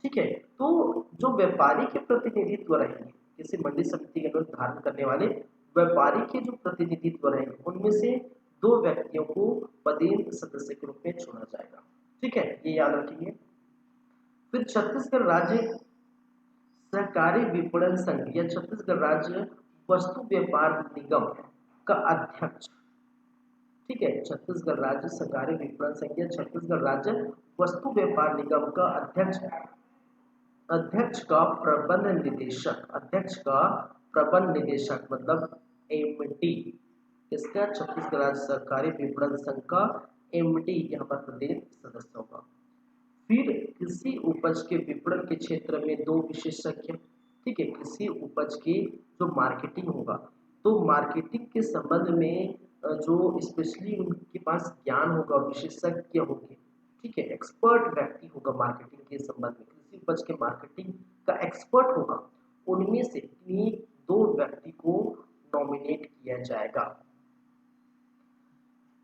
ठीक है, तो जो व्यापारी के प्रतिनिधित्व रहेंगे, किसी मंडी समिति के अंदर धारण करने वाले व्यापारी के जो प्रतिनिधित्व रहेंगे, उनमें से 2 व्यक्तियों को पदेन सदस्य के रूप में चुना जाएगा। ठीक है, ये याद रखेंगे। फिर छत्तीसगढ़ राज्य सहकारी विपणन संघ या छत्तीसगढ़ राज्य वस्तु व्यापार निगम का अध्यक्ष, ठीक है, छत्तीसगढ़ राज्य सहकारी विपणन संघ या छत्तीसगढ़ राज्य वस्तु व्यापार निगम का अध्यक्ष का प्रबंध निदेशक मतलब एमडी, इसका छत्तीसगढ़ राज्य सहकारी विपणन संघ का एमडी यहाँ पर प्रदेश सदस्य होगा। फिर कृषि उपज के विपणन के क्षेत्र में 2 विशेषज्ञ, ठीक है, कृषि उपज की जो मार्केटिंग होगा, तो मार्केटिंग के संबंध में जो स्पेशली उनके पास ज्ञान होगा, विशेषज्ञ होंगे, ठीक है, एक्सपर्ट व्यक्ति होगा मार्केटिंग के संबंध में, कृषि उपज के मार्केटिंग का एक्सपर्ट होगा, उनमें से 2 व्यक्ति को नॉमिनेट किया जाएगा।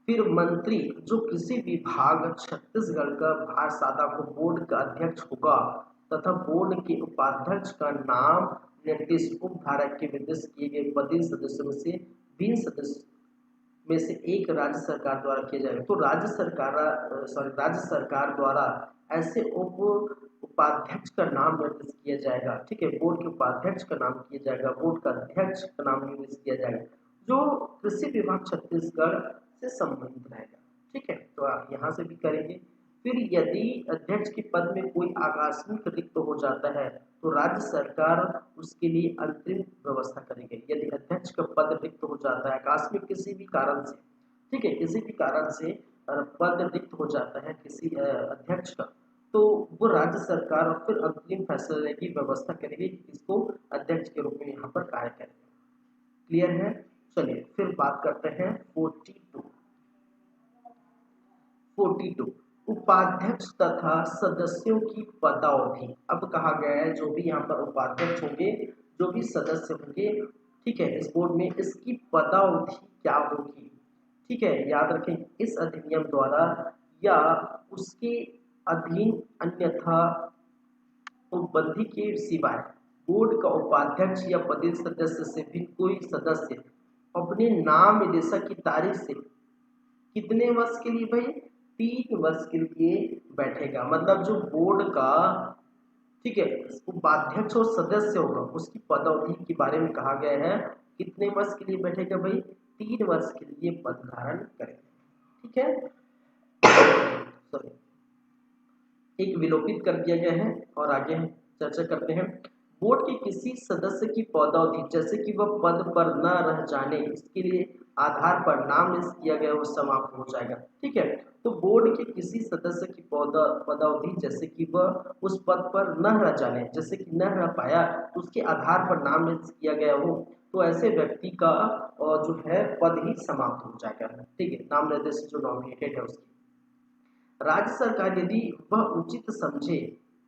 फिर मंत्री जो कृषि विभाग छत्तीसगढ़ का भारसादा को बोर्ड का अध्यक्ष होगा तथा बोर्ड के उपाध्यक्ष का नाम निर्दिष्ट उपधारक के निर्दिष्ट किए गए पदेन सदस्यों में से 20 सदस्य में से एक राज्य सरकार द्वारा किया जाएगा। तो राज्य सरकार द्वारा ऐसे उप उपाध्यक्ष का नाम निर्दिष्ट किया जाएगा। ठीक है, बोर्ड के उपाध्यक्ष का नाम किया जाएगा, बोर्ड का अध्यक्ष का नाम निर्दिष्ट किया जाएगा, जो कृषि विभाग छत्तीसगढ़ से संबंधित रहेगा। ठीक है, तो आप यहाँ से भी करेंगे। फिर यदि अध्यक्ष के पद में कोई आकस्मिक रिक्त हो जाता है तो राज्य सरकार उसके लिए अंतरिम व्यवस्था करेगी। यदि अध्यक्ष का पद रिक्त हो जाता है आकस्मिक किसी भी कारण से, ठीक है, किसी भी कारण से पद रिक्त हो जाता है किसी अध्यक्ष का, तो वो राज्य सरकार फिर अंतरिम फैसले की व्यवस्था करेगी कि किसको अध्यक्ष के रूप में यहाँ पर कार्य करेगा। क्लियर है? चलिए फिर बात करते हैं 42 उपाध्यक्ष तथा सदस्यों की पदावधि। अब कहा गया है जो भी यहाँ पर उपाध्यक्ष होंगे, जो भी सदस्य होंगे, ठीक है, इस बोर्ड में, इसकी पदावधि क्या होगी। ठीक है, याद रखें, इस अधिनियम द्वारा या उसके अधीन अन्यथा उपबंधी के सिवाय बोर्ड का उपाध्यक्ष या पदेन सदस्य से भी कोई सदस्य अपने नाम निर्देशक की तारीख से कितने वर्ष के लिए भाई, 3 वर्ष के लिए बैठेगा। मतलब जो बोर्ड का, ठीक है, उपाध्यक्ष और सदस्य होगा उसकी पदावधि के बारे में कहा गया है कितने वर्ष के लिए बैठेगा भाई, 3 वर्ष के लिए पद धारण करेगा। ठीक है, सॉरी, एक विलोपित कर दिया गया है और आगे हम चर्चा करते हैं। बोर्ड के किसी सदस्य की पदावधि जैसे कि वह पद पर न रह जाने इसके लिए आधार पर नाम लिस्ट किया गया वो समाप्त हो जाएगा। ठीक है, तो बोर्ड के किसी सदस्य की पदावधि जैसे कि वह उस पद पर न रह जाने, जैसे कि न रह पाया तो उसके आधार पर नाम लिस्ट किया गया हो, तो ऐसे व्यक्ति का जो है पद ही समाप्त हो जाएगा। ठीक है, नाम निर्देशित जो नॉमिनेटेड है उसकी राज्य सरकार यदि वह उचित समझे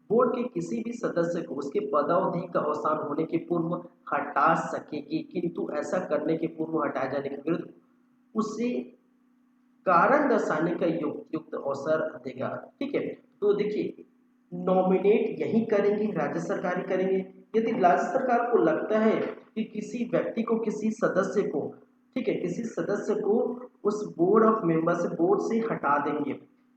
बोर्ड के किसी भी सदस्य को उसके पदावधि का अवसान होने के पूर्व हटा सकेगी, किंतु ऐसा करने के पूर्व हटाए जाने के विरुद्ध उसे कारण दर्शाने का युक्त अवसर देगा। ठीक है, तो देखिए, नॉमिनेट यही करेंगे, राज्य सरकार ही करेंगे। यदि राज्य सरकार को लगता है कि किसी व्यक्ति को, किसी सदस्य को, ठीक है, किसी सदस्य को उस बोर्ड ऑफ मेंबर से, बोर्ड से हटा देंगे,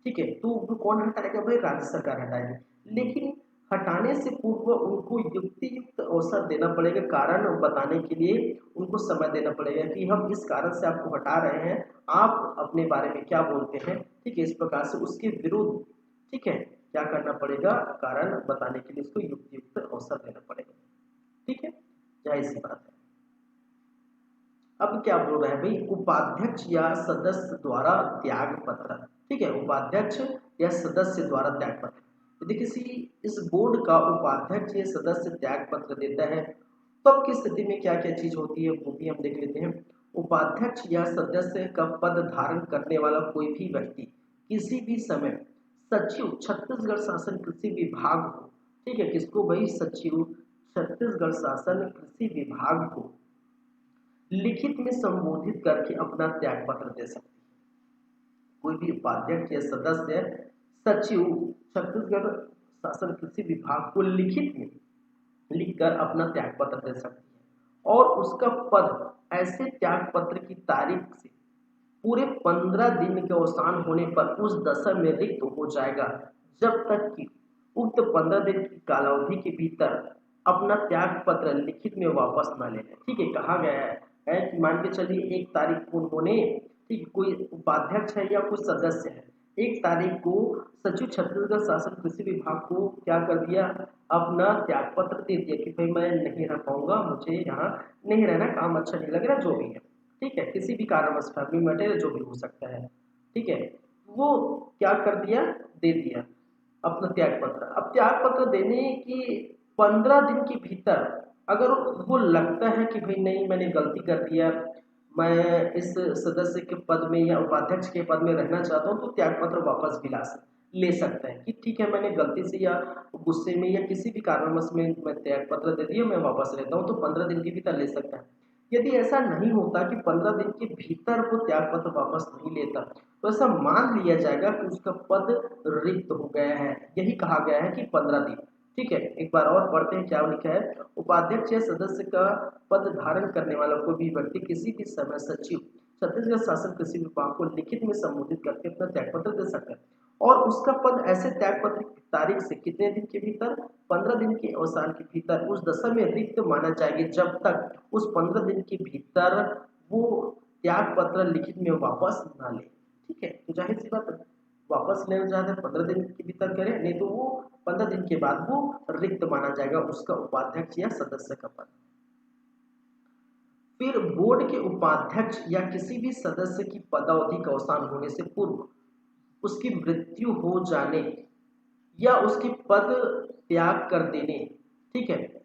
ठीक है, तो वो कौन हटाएगा भाई, राज्य सरकार हटाएगी। लेकिन हटाने से पूर्व उनको युक्त अवसर देना पड़ेगा, कारण बताने के लिए उनको समय देना पड़ेगा कि हम इस कारण से आपको हटा रहे हैं, आप अपने बारे में क्या बोलते हैं। ठीक है, इस प्रकार से उसके विरुद्ध, ठीक है, क्या करना पड़ेगा, कारण बताने के लिए उसको युक्त अवसर देना पड़ेगा। ठीक है, जाहिर सी बात है। अब क्या बोल रहा है भाई, उपाध्यक्ष या सदस्य द्वारा त्याग पत्र। ठीक है, उपाध्यक्ष या सदस्य द्वारा त्याग पत्र। यदि किसी इस बोर्ड का उपाध्यक्ष या सदस्य त्याग पत्र देता है तो अब किस स्थिति में क्या क्या चीज होती है वो भी हम देख लेते हैं। उपाध्यक्ष या सदस्य का पद धारण करने वाला कोई भी व्यक्ति किसी भी समय सचिव छत्तीसगढ़ शासन कृषि विभाग को, ठीक है, किसको भाई, सचिव छत्तीसगढ़ शासन कृषि विभाग को लिखित में संबोधित करके अपना त्याग पत्र दे सकते हैं। कोई भी उपाध्यक्ष या सदस्य सचिव छत्तीसगढ़ शासन कृषि विभाग को लिखित में लिखकर अपना त्याग पत्र दे सकती है और उसका पद ऐसे त्याग पत्र की तारीख से पूरे 15 दिन के अवसान होने पर उस दशा में रिक्त हो जाएगा जब तक कि उक्त 15 दिन की कालावधि के भीतर अपना त्याग पत्र लिखित में वापस न ले लें। ठीक है, कहा गया है कि मान के चलिए 1 तारीख को उन्होंने, ठीक, कोई उपाध्यक्ष है या कुछ सदस्य है, 1 तारीख को सचिव छत्तीसगढ़ शासन कृषि विभाग को क्या कर दिया, अपना त्याग पत्र दे दिया कि भाई मैं नहीं रह पाऊंगा, मुझे यहाँ नहीं रहना, काम अच्छा नहीं लग रहा, जो भी है, ठीक है, किसी भी कारणवश फैमिली मैटर जो भी हो सकता है, ठीक है, वो क्या कर दिया, दे दिया अपना त्याग पत्र। अब त्याग पत्र देने की 15 दिन के भीतर अगर वो लगता है कि भाई नहीं मैंने गलती कर दिया, मैं इस सदस्य के पद में या उपाध्यक्ष के पद में रहना चाहता हूँ, तो त्याग पत्र वापस भी ले सकता है कि ठीक है मैंने गलती से या गुस्से में या किसी भी कारणवश में मैं त्याग पत्र दे दिया, मैं वापस लेता हूँ, तो 15 दिन के भीतर ले सकता है। यदि ऐसा नहीं होता कि 15 दिन के भीतर वो त्याग पत्र वापस नहीं लेता तो ऐसा मान लिया जाएगा कि उसका पद रिक्त हो गया है। यही कहा गया है कि 15 दिन। ठीक है, एक बार और पढ़ते हैं क्या लिखा है। उपाध्यक्ष या सदस्य का पद धारण करने वाला कोई भी व्यक्ति किसी भी समय सचिव छत्तीसगढ़ शासन कृषि विभाग को लिखित में संबोधित करके अपना त्याग पत्र दे सकता है और उसका पद ऐसे त्यागपत्र की तारीख से कितने दिन के भीतर, 15 दिन के अवसान के भीतर उस दशा में रिक्त माना जाएगी, जब तक उस 15 दिन के भीतर वो त्याग पत्र लिखित में वापस ना ले। ठीक है, तो जाहिर सी बात है वापस लेना चाहते हैं 15 दिन के भीतर करें, नहीं तो वो 15 दिन के बाद वो रिक्त माना जाएगा उसका उपाध्यक्ष या सदस्य का पद। फिर बोर्ड के उपाध्यक्ष या किसी भी सदस्य की पदावधि का अवसान होने से पूर्व उसकी मृत्यु हो जाने या उसकी पद त्याग कर देने, ठीक है,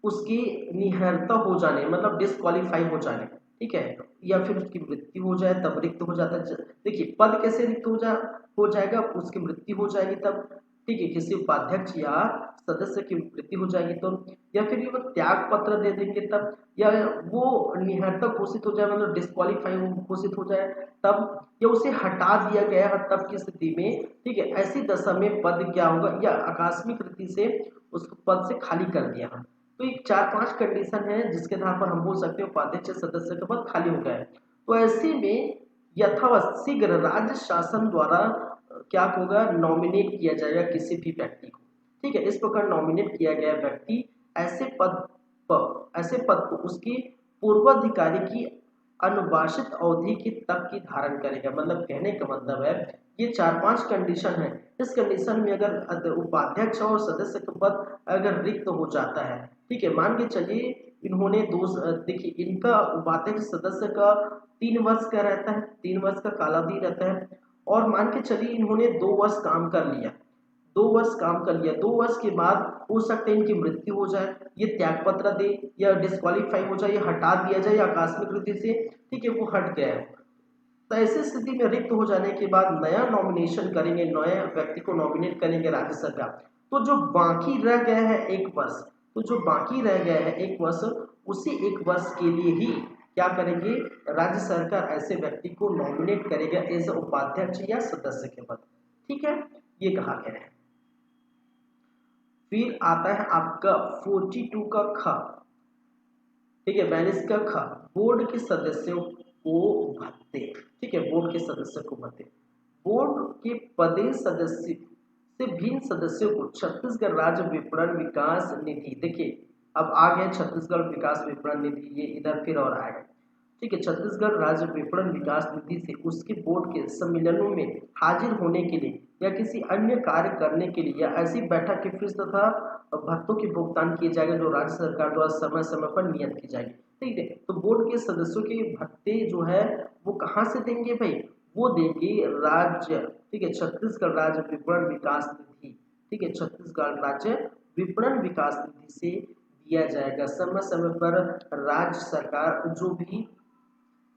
उसकी निहरता हो जाने मतलब डिस्क्वालीफाई हो जाने, ठीक है, या फिर उसकी मृत्यु हो जाए तब रिक्त हो जाता है। देखिए पद कैसे रिक्त हो जाएगा, उसकी मृत्यु हो जाएगी तब, ठीक है, किसी उपाध्यक्ष या सदस्य की मृत्यु हो जाएगी तो, या फिर वो त्याग पत्र दे देंगे तब, या वो निहरता घोषित हो जाए मतलब डिस्क्वालीफाई घोषित हो जाए तब, या उसे हटा दिया गया तब की स्थिति में, ठीक है, ऐसी दशा में पद क्या होगा, या आकस्मिक रीति से उस पद से खाली कर दिया हम। तो ये 4-5 कंडीशन है जिसके आधार पर हम बोल सकते हैं उपाध्यक्ष सदस्य का पद खाली हो गया है। तो ऐसे में यथावत शीघ्र राज्य शासन द्वारा क्या होगा, नॉमिनेट किया जाएगा किसी भी व्यक्ति को। ठीक है, इस प्रकार नॉमिनेट किया गया व्यक्ति ऐसे पद को उसकी पूर्वाधिकारी की अनुवासित अवधि की तक की धारण करेगा। मतलब कहने का मतलब है ये 4-5 कंडीशन है, इस कंडीशन में अगर उपाध्यक्ष और सदस्य का पद अगर रिक्त हो जाता है, ठीक है, मान के चलिए इन्होंने देखिए इनका उपाध्यक्ष सदस्य का 3 वर्ष का रहता है, 3 वर्ष का कालावधि रहता है, और मान के चलिए इन्होंने 2 वर्ष काम कर लिया, 2 वर्ष काम कर लिया, 2 वर्ष के बाद हो सकता है इनकी मृत्यु हो जाए, ये त्यागपत्र दे या डिस्क्वालीफाई हो जाए या हटा दिया जाए या आकस्मिक रीति से, ठीक है, वो हट गया है। तो ऐसी स्थिति में रिक्त हो जाने के बाद नया नॉमिनेशन करेंगे, नए व्यक्ति को नॉमिनेट करेंगे राज्य सरकार। तो जो बाकी रह गया है 1 वर्ष, तो जो बाकी रह गया है 1 वर्ष, उसी 1 वर्ष के लिए ही क्या करेंगे, राज्य सरकार ऐसे व्यक्ति को नॉमिनेट करेगा एज उपाध्यक्ष या सदस्य के पद। ठीक है, ये कहा गया है। फिर आता है आपका 42 का ख, ठीक है, 42 का ख, बोर्ड के सदस्यों को भत्ते। ठीक है, बोर्ड के सदस्यों को भत्ते। बोर्ड के पदेन सदस्य से भिन्न सदस्यों को छत्तीसगढ़ राज्य विपणन विकास निधि, देखिए अब आ गया छत्तीसगढ़ विकास विपणन निधि, ये इधर फिर और आएगा। ठीक है, छत्तीसगढ़ राज्य विपणन विकास निधि से उसके बोर्ड के सम्मेलनों में हाजिर होने के लिए या किसी अन्य कार्य करने के लिए या ऐसी बैठक की फीस तथा भत्तों के भुगतान किए जाएंगे जो राज्य सरकार द्वारा समय समय पर नियत की जाएगी। ठीक है, तो बोर्ड के सदस्यों के भत्ते जो है वो कहाँ से देंगे भाई, वो देंगे राज्य, ठीक है, छत्तीसगढ़ राज्य विपणन विकास निधि, ठीक है, छत्तीसगढ़ राज्य विपणन विकास निधि से दिया जाएगा। समय समय पर राज्य सरकार जो भी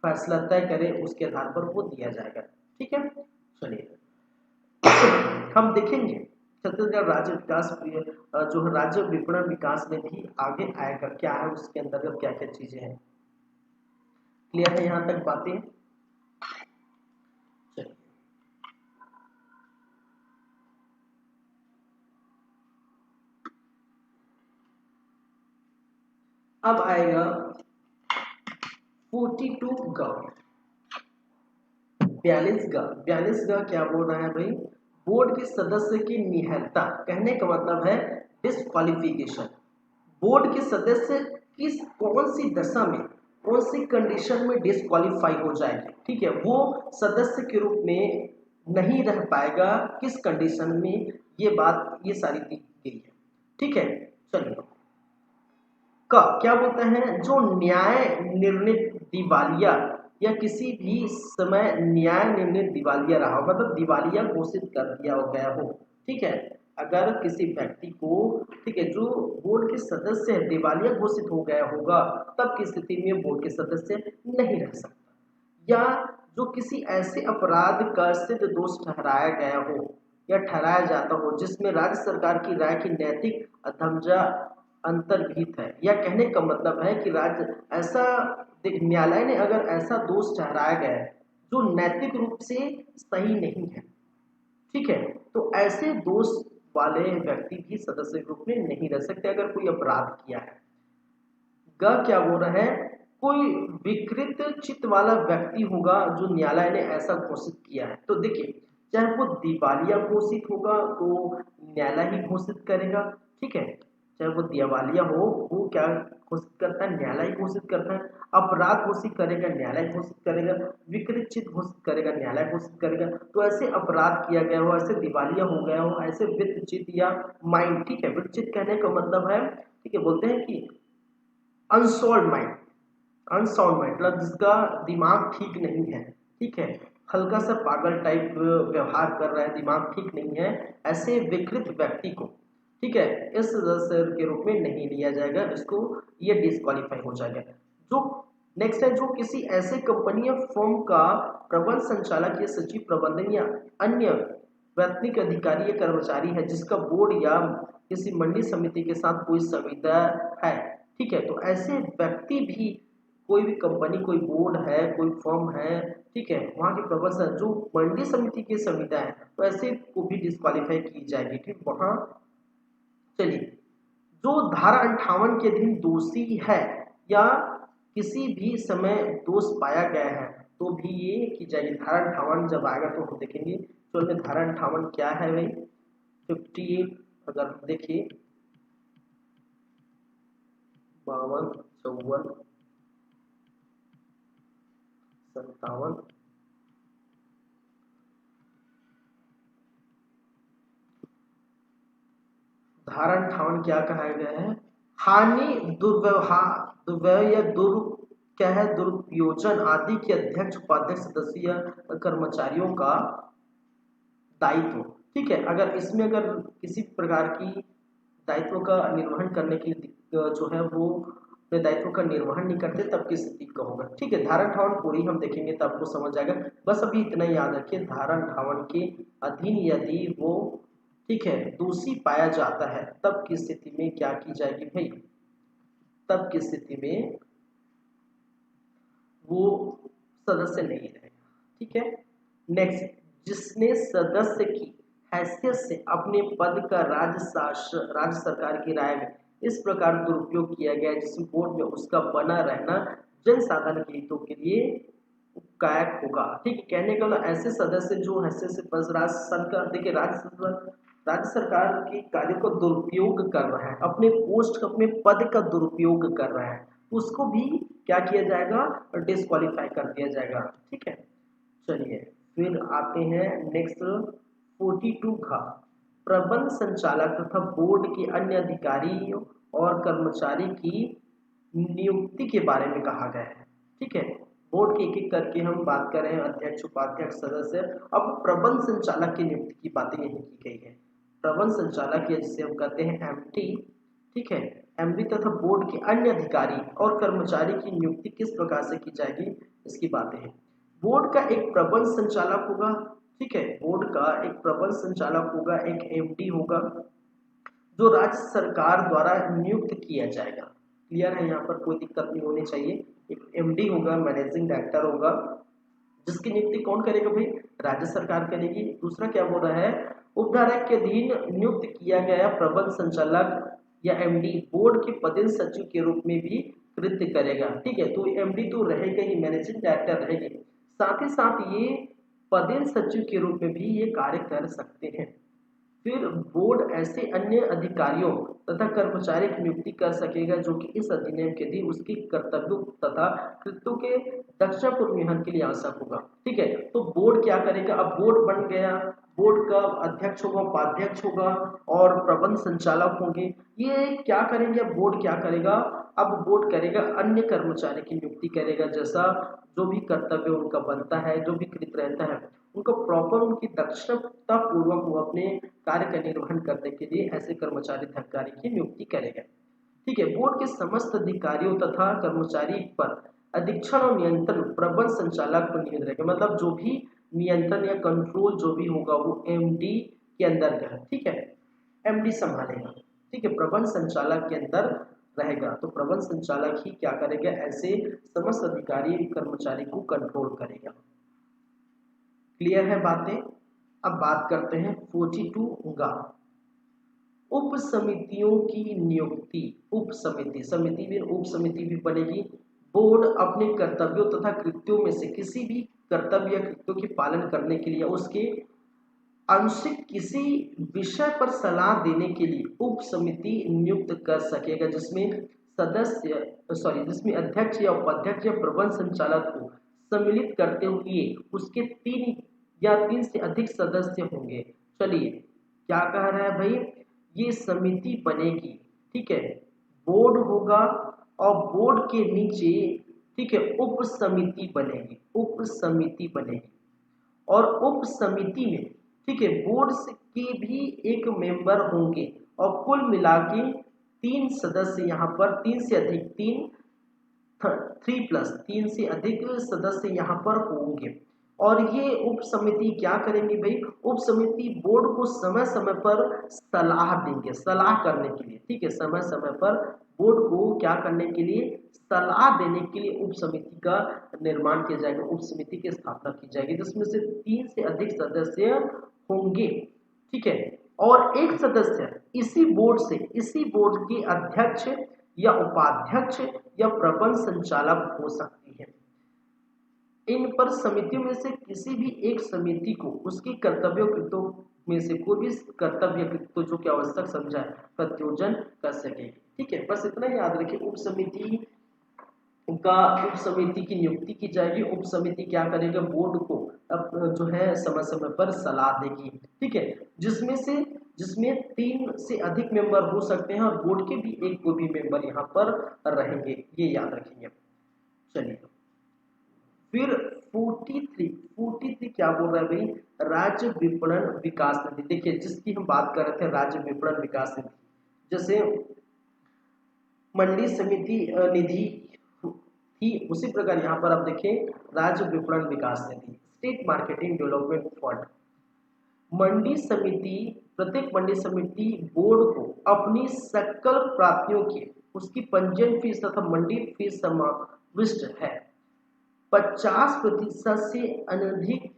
फैसला तय करे उसके आधार पर वो दिया जाएगा। ठीक है, चलिए हम देखेंगे छत्तीसगढ़ राज्य विकास जो है राज्य विपणन विकास में भी आगे आएगा, क्या है उसके अंतर्गत क्या क्या चीजें हैं। क्लियर है यहाँ तक बातें? चलिए अब आएगा 42 ग, 42 ग क्या बोल रहा है भाई, बोर्ड के सदस्य की निहत्ता, कहने का मतलब है डिस्क्वालिफिकेशन। बोर्ड के सदस्य किस कौन सी दशा में कौन सी कंडीशन में डिस्क्वालीफाई हो जाएंगे, ठीक है, वो सदस्य के रूप में नहीं रह पाएगा, किस कंडीशन में, ये बात ये सारी दी गई है। ठीक है, चलिए का क्या बोलते हैं, जो न्याय निर्णित दिवालिया या किसी भी समय न्याय निर्णित दिवालिया रहा हो, मतलब दिवालिया घोषित कर दिया गया हो। ठीक है, अगर किसी व्यक्ति को, ठीक है, जो बोर्ड के सदस्य है दिवालिया घोषित हो गया होगा, तब की स्थिति में बोर्ड के सदस्य नहीं रह सकता। या जो किसी ऐसे अपराध का सिद्ध दोष ठहराया गया हो या ठहराया जाता हो जिसमें राज्य सरकार की राय की नैतिक अधमजा अंतर्भित है, या कहने का मतलब है कि राज्य ऐसा न्यायालय ने अगर ऐसा दोष ठहराया गया है जो नैतिक रूप से सही नहीं है, ठीक है, तो ऐसे दोष वाले व्यक्ति भी सदस्य रूप में नहीं रह सकते अगर कोई अपराध किया है। ग क्या बोल रहा है, कोई विकृत चित्त वाला व्यक्ति होगा जो न्यायालय ने ऐसा घोषित किया है। तो देखिए चाहे वो दिवालिया घोषित होगा तो न्यायालय ही घोषित करेगा, ठीक है। चाहे वो दिवालिया हो, वो क्या घोषित करता है, न्यायालय घोषित करता है। अपराध घोषित करेगा, न्यायालय घोषित करेगा। विकृत चित घोषित करेगा, न्यायालय घोषित करेगा। तो ऐसे अपराध किया गया हो, ऐसे दिवालिया हो गया हो, ऐसे वित्त चित या माइंड, ठीक है। वित्त चित कहने का मतलब है, ठीक है, बोलते हैं कि अनसॉल्व माइंड, अनसाउंड माइंड मतलब जिसका दिमाग ठीक नहीं है, ठीक है, हल्का सा पागल टाइप व्यवहार कर रहा है, दिमाग ठीक नहीं है, ऐसे विकृत व्यक्ति को, ठीक है, इस सदस्य के रूप में नहीं लिया जाएगा, इसको ये डिस्क्वालीफाई हो जाएगा। जो नेक्स्ट है, जो किसी ऐसे कंपनी या फर्म का प्रबंध संचालक या सचिव प्रबंधन या अन्य वैतनिक अधिकारी या कर्मचारी है जिसका बोर्ड या किसी मंडी समिति के साथ कोई संविदा है, ठीक है। तो ऐसे व्यक्ति भी, कोई भी कंपनी, कोई बोर्ड है, कोई फर्म है, ठीक है, वहाँ के प्रबंधक जो मंडी समिति की संविदा है, तो ऐसे को भी डिस्क्वालीफाई की जाएगी, ठीक। वहाँ चलिए, जो धारा 58 के अधीन दोषी है या किसी भी समय दोष पाया गया है तो भी ये की जाएगी। धारा 58 जब आएगा तो हम देखेंगे। तो धारा 58 क्या है भाई, 58 अगर हम देखिए 52, 54, 57, धारा 58 क्या कहा गया है, हानि, दुर्व्यवहार, दुर्व्यय या क्या है, दुरुपयोजन आदि के अध्यक्ष, उपाध्यक्ष, सदस्य या कर्मचारियों का दायित्व, ठीक है। अगर इसमें अगर किसी प्रकार की दायित्व का निर्वहन करने के लिए जो है वो अपने दायित्व का निर्वहन नहीं करते तब की स्थिति का होगा, ठीक है। धारा 58 पूरी हम देखेंगे तब आपको समझ जाएगा। बस अभी इतना याद रखिए, धारा 58 के अधीन यदि वो, ठीक है, दोषी पाया जाता है तब की स्थिति में क्या की जाएगी भाई, तब की स्थिति में वो सदस्य नहीं रहेगा, ठीक है। नेक्स्ट, जिसने सदस्य की हैसियत से अपने पद का राज्य सरकार की राय में इस प्रकार दुरुपयोग किया गया जिस बोर्ड में उसका बना रहना जन साधारण के हितों के लिए उपकायक होगा, ठीक है। कहने का मतलब ऐसे सदस्य जो हैसियत से बस राज्य सरकार, देखिए राज्य सरकार के कार्यों को दुरुपयोग कर रहा है, अपने पोस्ट का, अपने पद का दुरुपयोग कर रहा है, उसको भी क्या किया जाएगा, डिस्क्वालीफाई कर दिया जाएगा, ठीक है। चलिए फिर आते हैं नेक्स्ट 42 का, प्रबंध संचालक तथा बोर्ड के अन्य अधिकारियों और कर्मचारी की नियुक्ति के बारे में कहा गया है, ठीक है। बोर्ड के एक एक करके हम बात कर रहे हैं, अध्यक्ष, उपाध्यक्ष, सदस्य। अब प्रबंध संचालक की नियुक्ति की बातें यही की गई है। प्रबंध संचालक या जिसे हम कहते हैं एमडी, ठीक है, एमडी तथा बोर्ड के अन्य अधिकारी और कर्मचारी की नियुक्ति किस प्रकार से की जाएगी इसकी बातें हैं। बोर्ड का एक प्रबंध संचालक होगा, ठीक है, बोर्ड का एक प्रबंध संचालक होगा, एक एमडी होगा जो राज्य सरकार द्वारा नियुक्त किया जाएगा। क्लियर है, यहाँ पर कोई दिक्कत नहीं होनी चाहिए। एक एमडी होगा, मैनेजिंग डायरेक्टर होगा, जिसकी नियुक्ति कौन करेगा भाई, राज्य सरकार करेगी। दूसरा क्या बोल रहा है, उपधारा के अधीन नियुक्त किया गया प्रबंध संचालक या एमडी बोर्ड के पदेन सचिव के रूप में भी कृत्य करेगा, ठीक है। तो एमडी तो रहेगा ही, मैनेजिंग डायरेक्टर रहेगी, साथ ही साथ ये पदेन सचिव के रूप में भी ये कार्य कर सकते हैं। फिर बोर्ड ऐसे अन्य अधिकारियों तथा कर्मचारी की नियुक्ति कर सकेगा जो कि इस अधिनियम के अधीन उसकी कर्तव्यों तथा कृत्यों के दक्षतापूर्ण नियमन के लिए आवश्यक होगा, ठीक है। तो बोर्ड क्या करेगा, अब बोर्ड बन गया, बोर्ड का अध्यक्ष होगा, उपाध्यक्ष होगा और प्रबंध संचालक होंगे। ये क्या करेंगे, अब बोर्ड क्या करेगा, अब बोर्ड करेगा अन्य कर्मचारी की नियुक्ति करेगा, जैसा जो भी कर्तव्य उनका बनता है, जो भी कृत रहता है, उनको प्रॉपर उनकी दक्षता पूर्वक वो अपने कार्य का निर्वहन करने के लिए ऐसे कर्मचारी अधिकारी की नियुक्ति करेगा, ठीक है। बोर्ड के समस्त अधिकारियों तथा कर्मचारी पर अधीक्षण और नियंत्रण प्रबंध संचालक पर नियंत्रण रहेगा, मतलब जो भी नियंत्रण या कंट्रोल जो भी होगा वो एमडी के अंदर है, ठीक है, एमडी संभालेगा, ठीक है, प्रबंध संचालक के अंदर रहेगा। तो प्रबंध संचालक ही क्या करेगा, ऐसे समस्त अधिकारी कर्मचारी को कंट्रोल करेगा। क्लियर है बातें। अब बात करते हैं 42 गा, उप समितियों की नियुक्ति। उप समिति, समिति भी, उप समिति भी बनेगी। बोर्ड अपने कर्तव्यों तथा कृत्यों में से किसी भी कर्तव्य या कृत्यों के पालन करने के लिए उसके आंशिक किसी विषय पर सलाह देने के लिए उप समिति नियुक्त कर सकेगा, जिसमें अध्यक्ष या उपाध्यक्ष या प्रबंध संचालक को सम्मिलित करते हुए उसके 3 से अधिक सदस्य होंगे। चलिए क्या कह रहा है भाई, ये समिति बनेगी, ठीक है, बोर्ड होगा और बोर्ड के नीचे, ठीक है, उप समिति बनेगी, उप समिति बनेगी और उप समिति में, ठीक है, बोर्ड के भी एक मेंबर होंगे और कुल मिला के 3 सदस्य यहाँ पर 3 से अधिक 3 से अधिक सदस्य यहाँ पर होंगे। और ये उप समिति क्या करेंगे भाई, उप समिति बोर्ड को समय समय पर सलाह देंगे, सलाह करने के लिए, ठीक है, समय समय पर बोर्ड को क्या करने के लिए, सलाह देने के लिए उप समिति का निर्माण किया जाएगा, उप समिति की स्थापना की जाएगी, जिसमें से 3 से अधिक सदस्य होंगे, ठीक है। और एक सदस्य इसी बोर्ड के अध्यक्ष या उपाध्यक्ष या प्रबंध संचालक हो सकती है। इन पर समितियों में से किसी भी एक समिति को उसकी कर्तव्यों कृत्यों में से कोई भी कर्तव्य कृत्य जो कि आवश्यक समझा प्रत्योजन कर सकेगी, ठीक है। बस इतना याद रखिए, उप समिति की नियुक्ति की जाएगी। उप समिति क्या करेगा, बोर्ड को अब जो है समय समय पर सलाह देगी, ठीक है, जिसमें 3 से अधिक मेंबर हो सकते हैं और बोर्ड के भी एक कोई भी मेंबर यहाँ पर रहेंगे, ये याद रखेंगे। चलिए फिर 43 क्या बोल रहा है भाई, राज्य विपणन विकास निधि। देखिए जिसकी हम बात कर रहे थे, राज्य विपणन विकास निधि, जैसे मंडी समिति निधि थी, उसी प्रकार यहाँ पर आप देखें राज्य विपणन विकास निधि, स्टेट मार्केटिंग डेवलपमेंट फंड। प्रत्येक मंडी समिति बोर्ड को अपनी सकल प्राप्तियों की उसकी पंजीयन फीस तथा मंडी फीस समाविष्ट है 50% से अधिक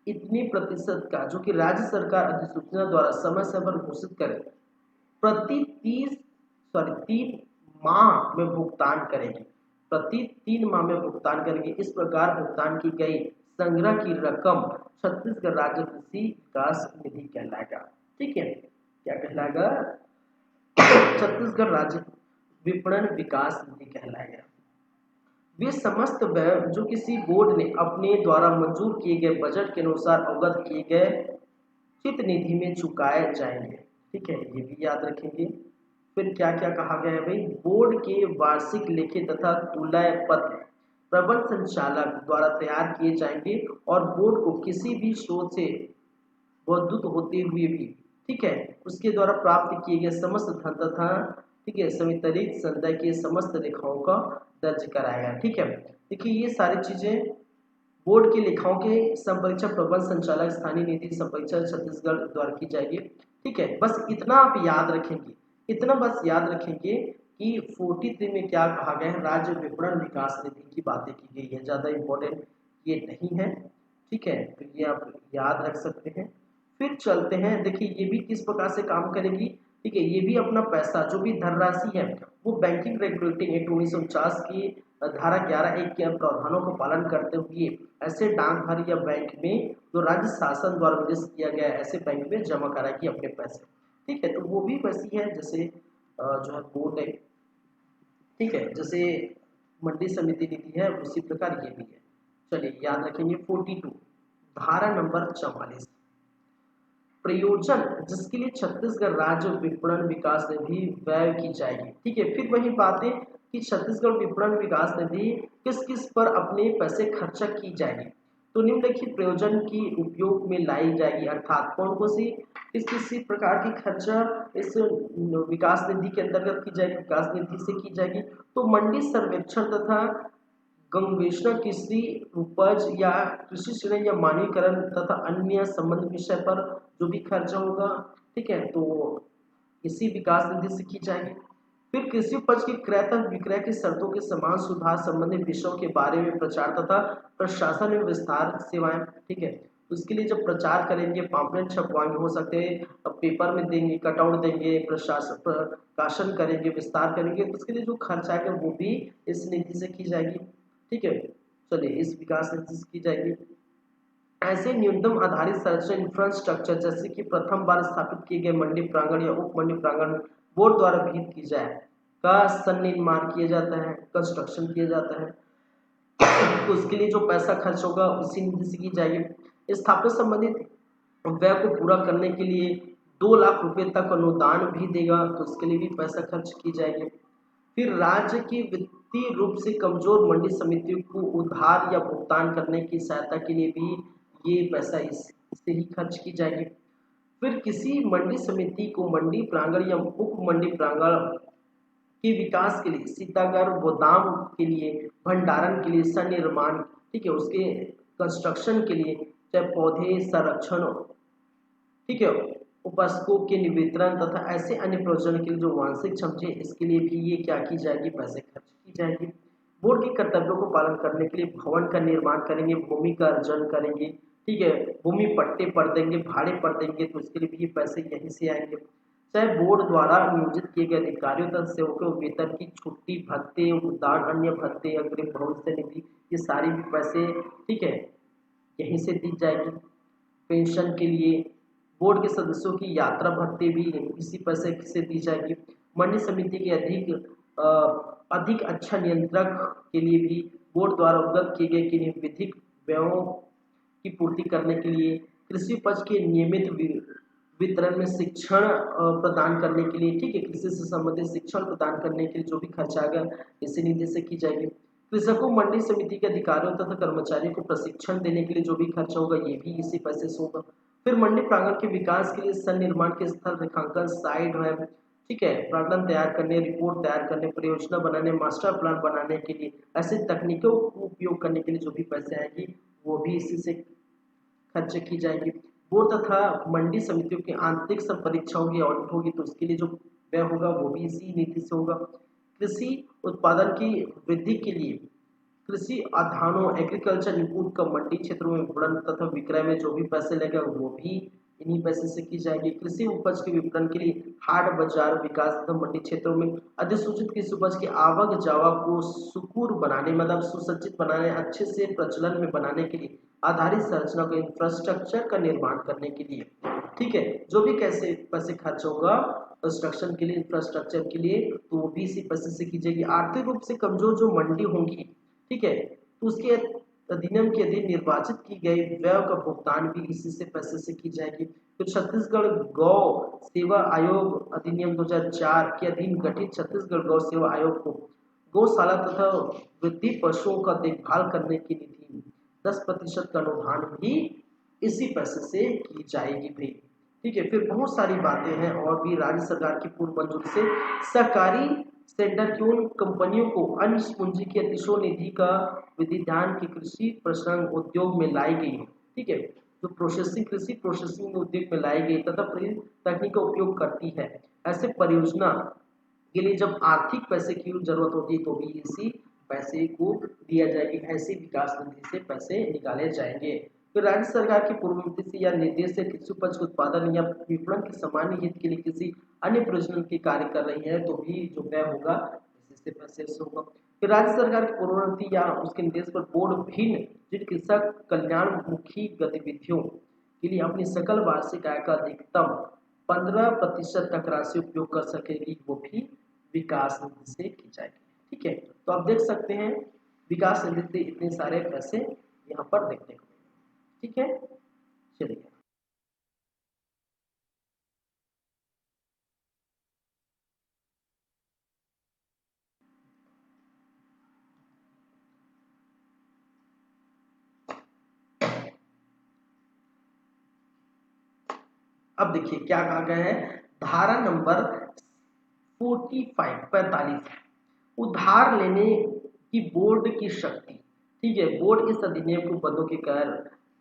इतनी प्रतिशत का, जो कि राज्य सरकार अधिसूचना द्वारा समय समय पर घोषित करे, प्रति 3 माह में भुगतान करेगी, प्रति 3 माह में भुगतान करेगी। इस प्रकार भुगतान की गई संग्रह की रकम छत्तीसगढ़ राज्य कृषि विकास निधि कहलाएगा, ठीक है, क्या कहलाएगा, छत्तीसगढ़ राज्य विपणन विकास निधि कहलाएगा। वे समस्त व्यय जो किसी बोर्ड ने अपने द्वारा मंजूर किए गए बजट के अनुसार अवगत किए गए चित निधि में चुकाए जाएंगे, ठीक है, ये भी याद रखेंगे। फिर क्या क्या कहा गया है भाई, बोर्ड के वार्षिक लेखे तथा तुलय पत्र प्रबंध संचालक द्वारा तैयार किए जाएंगे और बोर्ड को किसी भी स्रोत से वैधुत होते हुए भी, ठीक है, उसके द्वारा प्राप्त किए गए समस्त धन तथा, ठीक है, संवितरित संचय के समस्त लेखाओं का दर्ज कराएगा, ठीक है। देखिए ये सारी चीजें बोर्ड के लेखाओं के संपरीक्षा प्रबंध संचालक स्थानीय निधि संपरीक्षा छत्तीसगढ़ द्वारा की जाएगी, ठीक है। बस इतना आप याद रखेंगे, इतना बस याद रखेंगे कि 43 में क्या कहा गया है, राज्य विपणन विकास निधि की बातें की गई है, ज्यादा इंपॉर्टेंट ये नहीं है, ठीक है, तो ये आप याद रख सकते हैं। फिर चलते हैं, देखिए ये भी किस प्रकार से काम करेगी, ठीक है, ये भी अपना पैसा जो भी धनराशि है वो बैंकिंग रेगुलेटिंग एक्ट 1949 की धारा 11(1) के प्रावधानों को पालन करते हुए ऐसे डाकघर या बैंक में जो राज्य शासन द्वारा निर्देशित किया गया है ऐसे बैंक में जमा कराएगी अपने पैसे, ठीक है। तो वो भी वैसी है जैसे जो है बोर्ड है, ठीक है, जैसे मंडी समिति नीति है उसी प्रकार ये भी है। चलिए याद रखेंगे 42 धारा नंबर 44 प्रयोजन जिसके लिए छत्तीसगढ़ राज्य विपणन विकास निधि व्यय की जाएगी, ठीक है। फिर वही बातें कि छत्तीसगढ़ विपणन विकास निधि किस किस पर अपने पैसे खर्चा की जाएगी, तो निम्नलिखित प्रयोजन की उपयोग में लाई जाएगी, अर्थात कौन कौन सी किस प्रकार की खर्चा इस विकास निधि के अंतर्गत की जाएगी, विकास निधि से की जाएगी। तो मंडी सर्वेक्षण तथा गंगवेषणा कृषि उपज या कृषि श्रेणी या मानकीकरण तथा अन्य संबंध विषय पर जो भी खर्चा होगा, ठीक है, तो इसी विकास निधि से की जाएगी। फिर कृषि उपज की क्रय तथा विक्रय की शर्तों के समान सुधार संबंधित विषयों के बारे में प्रचार तथा प्रशासन में विस्तार सेवाएं, ठीक है, उसके लिए जब प्रचार करेंगे, पाम्पलेट छपवाएंगे, हो सकते हैं पेपर में देंगे, कटआउट देंगे, प्रकाशन करेंगे, विस्तार करेंगे, तो उसके लिए जो खर्च आएगा वो भी इस निधि से की जाएगी, ठीक है। चलिए इस विकास निधि से की जाएगी। ऐसे न्यूनतम आधारित संरचना इंफ्रास्ट्रक्चर जैसे कि प्रथम बार स्थापित किए गए मंडी प्रांगण या उप मंडी प्रांगण बोर्ड द्वारा विहित की जाए का सन्निर्माण किया जाता है, कंस्ट्रक्शन किया जाता है। तो उसके लिए जो पैसा खर्च होगा उसी निधि से की जाएगी। स्थापना संबंधित व्यय को पूरा करने के लिए 2 लाख रुपए तक अनुदान भी देगा, तो उसके लिए भी पैसा खर्च की जाएगी। फिर राज्य की वित्तीय रूप से कमजोर मंडी समितियों को उधार या भुगतान करने की सहायता के लिए भी ये पैसा इससे ही खर्च की जाएगी। फिर किसी मंडी समिति को मंडी प्रांगण या उप मंडी प्रांगण के विकास के लिए, सीतागार गोदाम के लिए, भंडारण के लिए, सन्निर्माण, ठीक है, उसके कंस्ट्रक्शन के लिए, चाहे पौधे संरक्षण, ठीक है, उपासकों के निवितरण तथा ऐसे अन्य प्रयोजन के लिए जो वांछित समझे, इसके लिए भी ये क्या की जाएगी, पैसे खर्च की जाएगी। बोर्ड के कर्तव्यों को पालन करने के लिए भवन का निर्माण करेंगे, भूमि का अर्जन करेंगे, ठीक है, भूमि पट्टे पर देंगे, भाड़े पर देंगे, तो उसके लिए भी ये पैसे यहीं से आएंगे। चाहे बोर्ड द्वारा नियोजित किए गए अधिकारियों तथा सेवकों वेतन की छुट्टी, भत्ते, उदार अन्य भत्ते, अग्रिम भविष्य निधि, ये सारी भी पैसे, ठीक है, यहीं से दी जाएगी। पेंशन के लिए, बोर्ड के सदस्यों की यात्रा भत्ते भी इसी पैसे से दी जाएगी। मंडी समिति के अधिक अच्छा नियंत्रक के लिए भी बोर्ड द्वारा उद्गत किए गए किन्हीं विधिक व्ययों की पूर्ति करने के लिए, कृषि उपज के नियमित वितरण में शिक्षण प्रदान करने के लिए, ठीक है, कृषि से संबंधित शिक्षण प्रदान करने के लिए जो भी खर्च आएगा इसी निधि से की जाएगी। कृषकों मंडी समिति के अधिकारियों तथा कर्मचारियों को प्रशिक्षण देने के लिए जो भी खर्च होगा ये भी इसी पैसे से होगा। फिर मंडी प्रांगण के विकास के लिए सन्निर्माण के स्थल रेखांकन, साइड है, ठीक है, प्रांगण तैयार करने, रिपोर्ट तैयार करने, परियोजना बनाने, मास्टर प्लान बनाने के लिए, ऐसे तकनीकों को उपयोग करने के लिए जो भी पैसे आएगी वो भी इसी से खर्च की जाएगी। बोर्ड तथा मंडी समितियों की आंतरिक सब परीक्षाओं की ऑडिट होगी, तो उसके लिए जो व्यय होगा वो भी इसी नीति से होगा। कृषि उत्पादन की वृद्धि के लिए कृषि आधानों, एग्रीकल्चर इनपुट का मंडी क्षेत्रों में विपणन तथा विक्रय में जो भी पैसे लगेगा वो भी इन्हीं पैसे से की जाएगी। कृषि उपज के विपणन के लिए हाट बाजार विकास तथा मंडी क्षेत्रों में अधिसूचित कृषि उपज की आवक जावक को सुकुर बनाने, मतलब सुसज्जित बनाने, अच्छे से प्रचलन में बनाने के लिए आधारित संरचना को, इंफ्रास्ट्रक्चर का निर्माण करने के लिए, ठीक है, जो भी कैसे पैसे खर्च होगा कंस्ट्रक्शन के लिए, इंफ्रास्ट्रक्चर के लिए, तो वो भी इसी पैसे से की जाएगी। आर्थिक रूप से कमजोर जो मंडी होंगी, ठीक है, तो उसके अधिनियम के अधीन निर्वाचित की गई व्यय का भुगतान भी इसी से पैसे से की जाएगी। तो छत्तीसगढ़ गौ सेवा आयोग अधिनियम 2004 के अधीन गठित छत्तीसगढ़ गौ सेवा आयोग को गौशाला तथा वृद्धि पशुओं का देखभाल करने की निधि 10% का अनुदान भी इसी पैसे से की जाएगी भाई, ठीक है। फिर बहुत सारी बातें हैं और भी राज्य सरकार की पूर्व मंजूरी से सहकारी सेंटर की उन कंपनियों को अन्य पूंजी की अतिशय निधि का विधिधान की कृषि प्रसंग उद्योग में लाई गई है, ठीक है, जो प्रोसेसिंग कृषि प्रोसेसिंग उद्योग में लाई गई तथा तकनीक का उपयोग करती है। ऐसे परियोजना के लिए जब आर्थिक पैसे की जरूरत होती है तो भी इसी पैसे को दिया जाएगी, ऐसे विकास निधि से पैसे निकाले जाएंगे। तो राज्य सरकार की पूर्व नीति से या निर्देश से कृषि उपज के उत्पादन या विपणन के सामान्य हित के लिए किसी अन्य प्रयोजन के कार्य कर रही है तो भी जो व्यय होगा इसी से पैसे से होगा। फिर राज्य सरकार की पूर्व नीति या उसके निर्देश पर बोर्ड भिन्न जिन कृषक कल्याण मुखी गतिविधियों के लिए अपनी सकल वार्षिक आय का अधिकतम 15% तक राशि उपयोग कर सकेगी, वो भी विकास निधि से की जाएगी, ठीक है। तो आप देख सकते हैं विकास निधि से इतने सारे पैसे यहाँ पर देखने को, ठीक है। चलिए अब देखिए क्या कहा गया है, धारा नंबर 45 उधार लेने की बोर्ड की शक्ति, ठीक है, बोर्ड इस अधिनियम के पदों के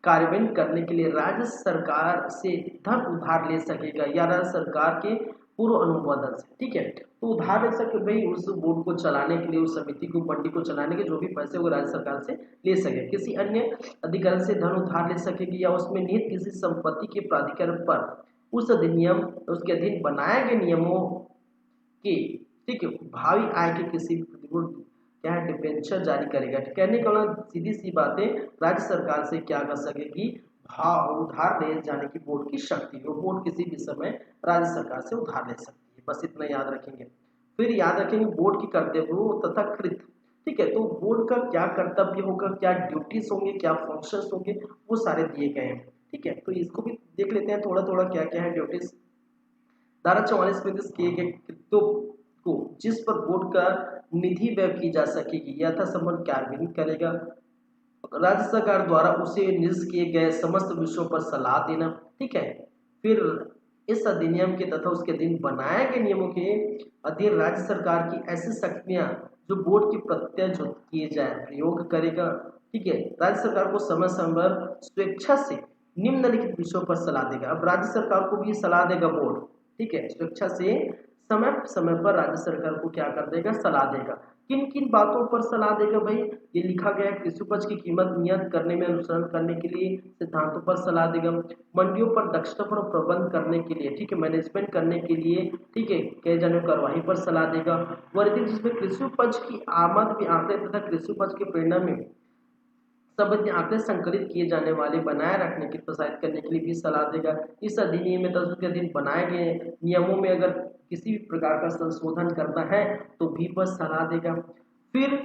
कार्यान्वयन करने के लिए राज्य सरकार से धन उधार ले सकेगा या राज्य सरकार के पूर्व अनुमोदन से, ठीक है। तो उधार ले सके भाई, उस बोर्ड को चलाने के लिए, उस समिति को, मंडी को चलाने के जो भी पैसे वो राज्य सरकार से ले सके, किसी अन्य अधिकारी से धन उधार ले सकेगी या उसमें निहित किसी संपत्ति के प्राधिकरण पर उस अधिनियम उसके अधीन बनाए गए नियमों के, ठीक है, भावी आय के किसी भी प्रतिकूल क्या है डिबेंचर जारी करेगा। कहने का मतलब सीधी सी बात है, राज्य सरकार से क्या कर सकेगी, उधार ले जाने की बोर्ड की शक्ति, वो बोर्ड किसी भी समय राज्य सरकार से उधार ले सकती है, बस इतना याद रखेंगे। फिर याद रखेंगे बोर्ड के कर्तव्यों तथा कृत, ठीक है, तो बोर्ड का क्या कर्तव्य होगा, क्या ड्यूटीज होंगे, क्या फंक्शंस होंगे, वो सारे दिए गए हैं, ठीक है। तो इसको भी देख लेते हैं थोड़ा थोड़ा क्या क्या है ड्यूटीज। धारा 44 में किए गए कृत्यों को जिस पर बोर्ड का निधि व्यय की जा सकेगी यथासंभव कार्यान्वित करेगा। राज्य सरकार द्वारा उसे निरस्त किए गए समस्त विषयों पर सलाह देना, ठीक है। फिर इस अधिनियम के तथा उसके अधीन बनाए गए नियमों के अधीन राज्य सरकार की ऐसी शक्तियां जो बोर्ड के प्रत्यक्ष किए जाए प्रयोग करेगा, ठीक है। राज्य सरकार को समय समय पर स्वेच्छा से निम्नलिखित विषयों पर सलाह देगा। अब राज्य सरकार को भी सलाह देगा बोर्ड, ठीक है, स्वेच्छा से समय समय पर राज्य सरकार को क्या कर देगा, सलाह देगा। किन किन बातों पर सलाह देगा भाई, ये लिखा गया है, कृषि उपज की कीमत नियत करने में अनुसरण करने के लिए सिद्धांतों पर सलाह देगा। मंडियों पर दक्षता पर प्रबंध करने के लिए, ठीक है, मैनेजमेंट करने के लिए, ठीक है, किए जाने कार्यवाही पर सलाह देगा। वर्दी जिसमें कृषि उपज की आमद भी आंकड़े तथा कृषि उपज के परिणाम में संबंधी आंकड़े संकलित किए जाने वाले बनाए रखने की प्रोत्साहित करने के लिए भी सलाह देगा। इस अधिनियम में 10 के अधीन बनाए गए नियमों में अगर किसी भी प्रकार का संशोधन करना है तो भी पर सलाह देगा। फिर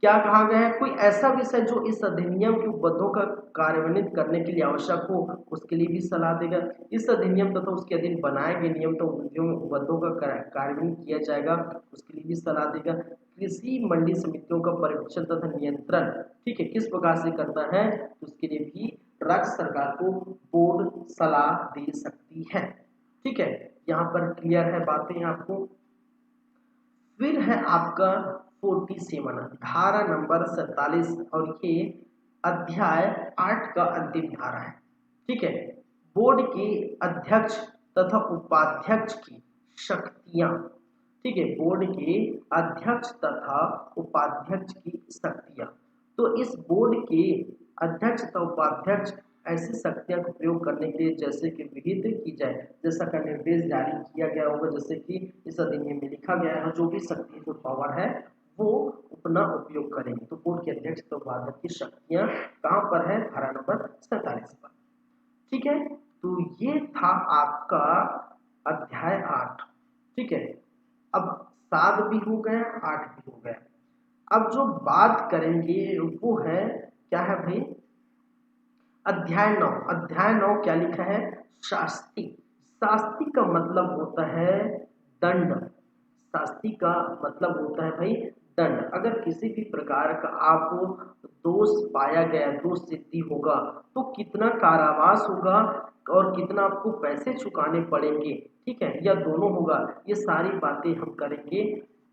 क्या कहा गया है, कोई ऐसा विषय जो इस अधिनियम के उपबद्धों का कार्यान्वित करने के लिए आवश्यक हो उसके लिए भी सलाह देगा। इस अधिनियम तथा उसके अधीन बनाए गए नियम तो उपबद्धों का कार्यान्वित किया जाएगा उसके लिए भी सलाह देगा। कृषि मंडी समितियों का पर्यवेक्षण तथा नियंत्रण, ठीक है, किस प्रकार से करना है उसके लिए भी राज्य सरकार को बोर्ड सलाह दे सकती है, ठीक है। यहाँ पर क्लियर है बातें आपको। फिर है आपका 47 धारा नंबर 47 और ये अध्याय 8 का अंतिम धारा है, ठीक है। बोर्ड के अध्यक्ष तथा उपाध्यक्ष की शक्तियां, ठीक है, बोर्ड के अध्यक्ष तथा उपाध्यक्ष की शक्तियां। तो इस बोर्ड के अध्यक्ष तथा उपाध्यक्ष ऐसी शक्तियां का प्रयोग करने के लिए जैसे कि विहित की जाए, जैसा का निर्देश जारी किया गया होगा, जैसे कि इस अधिनियम में लिखा गया है, जो भी शक्ति जो पावर है वो अपना उपयोग करेंगे। तो बोर्ड के अध्यक्ष तथा उपाध्यक्ष की शक्तियां कहां पर है, धारा नंबर 47 पर, ठीक है। तो ये था आपका अध्याय 8, ठीक है। अब 7 भी हो गया, 8 भी हो गया। अब जो बात करेंगे वो है क्या है भाई, अध्याय 9। अध्याय 9 क्या लिखा है, शास्ति। शास्ति का मतलब होता है दंड। शास्ति का मतलब होता है भाई दंड। अगर किसी भी प्रकार का आपको दोष पाया गया, दोष सिद्धि होगा तो कितना कारावास होगा और कितना आपको पैसे चुकाने पड़ेंगे, ठीक है, या दोनों होगा, ये सारी बातें हम करेंगे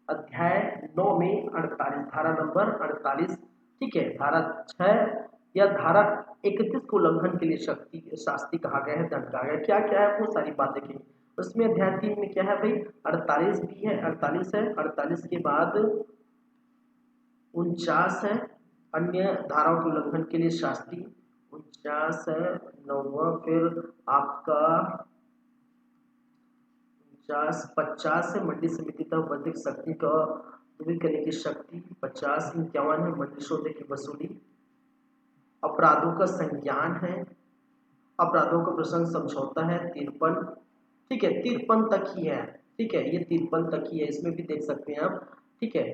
अध्याय 9 में 48 धारा नंबर 48, ठीक है। धारा 6 या धारा 31 को उल्लंघन के लिए शक्ति शास्ति कहा गया है, दंड कहा गया है। क्या क्या है वो सारी बात देखेंगे। उसमें अध्याय 3 में क्या है भाई, 48 भी है, 48 है, 48 के बाद 49 है, अन्य धाराओं के उल्लंघन के लिए शास्ति 49 है, 9वां फिर आपका 50 है मंडी समिति तक बौद्धिक शक्ति का दूरी करने की शक्ति, 50 51 है मंडी सौदे की वसूली, अपराधों का संज्ञान है, अपराधों का प्रसंग समझौता है 53, ठीक है, 53 तक ही है, ठीक है, ये 53 तक ही है, इसमें भी देख सकते हैं आप, ठीक है।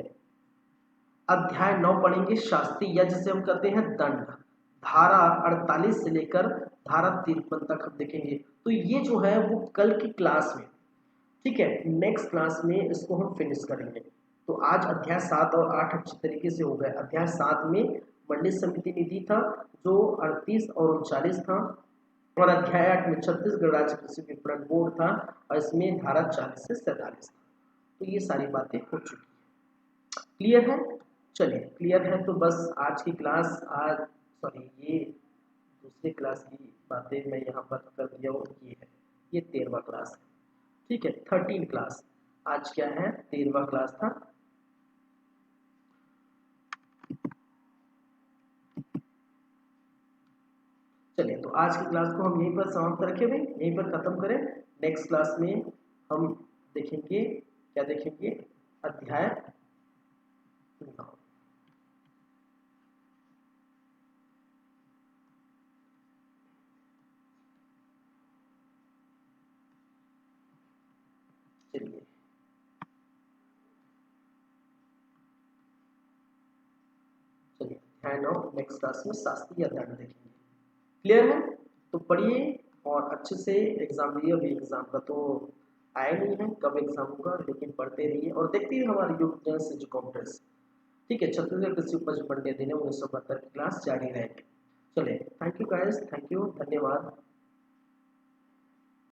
अध्याय 9 पढ़ेंगे शास्ति या जिसे हम कहते हैं दंड, धारा 48 से लेकर धारा 53 तक हम देखेंगे। तो ये जो है वो कल की क्लास में, ठीक है, नेक्स्ट क्लास में इसको हम फिनिश करेंगे। तो आज अध्याय 7 और 8 अच्छी तरीके से हो गए। अध्याय 7 में मंडी समिति निधि था जो 38 और 39 था, और अध्याय 8 में छत्तीसगढ़ राज्य कृषि विपणन बोर्ड था और इसमें धारा 40 से 47 था। तो ये सारी बातें हो चुकी है, क्लियर है। चलिए क्लियर है तो बस आज की क्लास, आज सॉरी ये दूसरी क्लास की बातें मैं यहाँ पर कर दिया हूँ, ये है, ये 13वां क्लास है, ठीक है, 13 क्लास। आज क्या है, 13वां क्लास था। चलिए तो आज की क्लास को हम यहीं पर समाप्त रखें भाई, यहीं पर खत्म करें। नेक्स्ट क्लास में हम देखेंगे, क्या देखेंगे, अध्याय 9। है ना, नेक्स्ट क्लास में शास्त्रीय अध्ययन देखेंगे। क्लियर है? तो पढ़िए और अच्छे से एग्जाम दिए। अभी एग्जाम का तो आया नहीं है कब एग्जाम होगा, लेकिन पढ़ते रहिए और देखते रहिए हमारे यूट्यूब चैनल से जो कॉम्प्रेस। ठीक है, छत्तीसगढ़ कृषि उपज मंडी अधिनियम 1972 की क्लास जारी रहेगी। चलिए, thank you guys, thank you, धन्यवाद।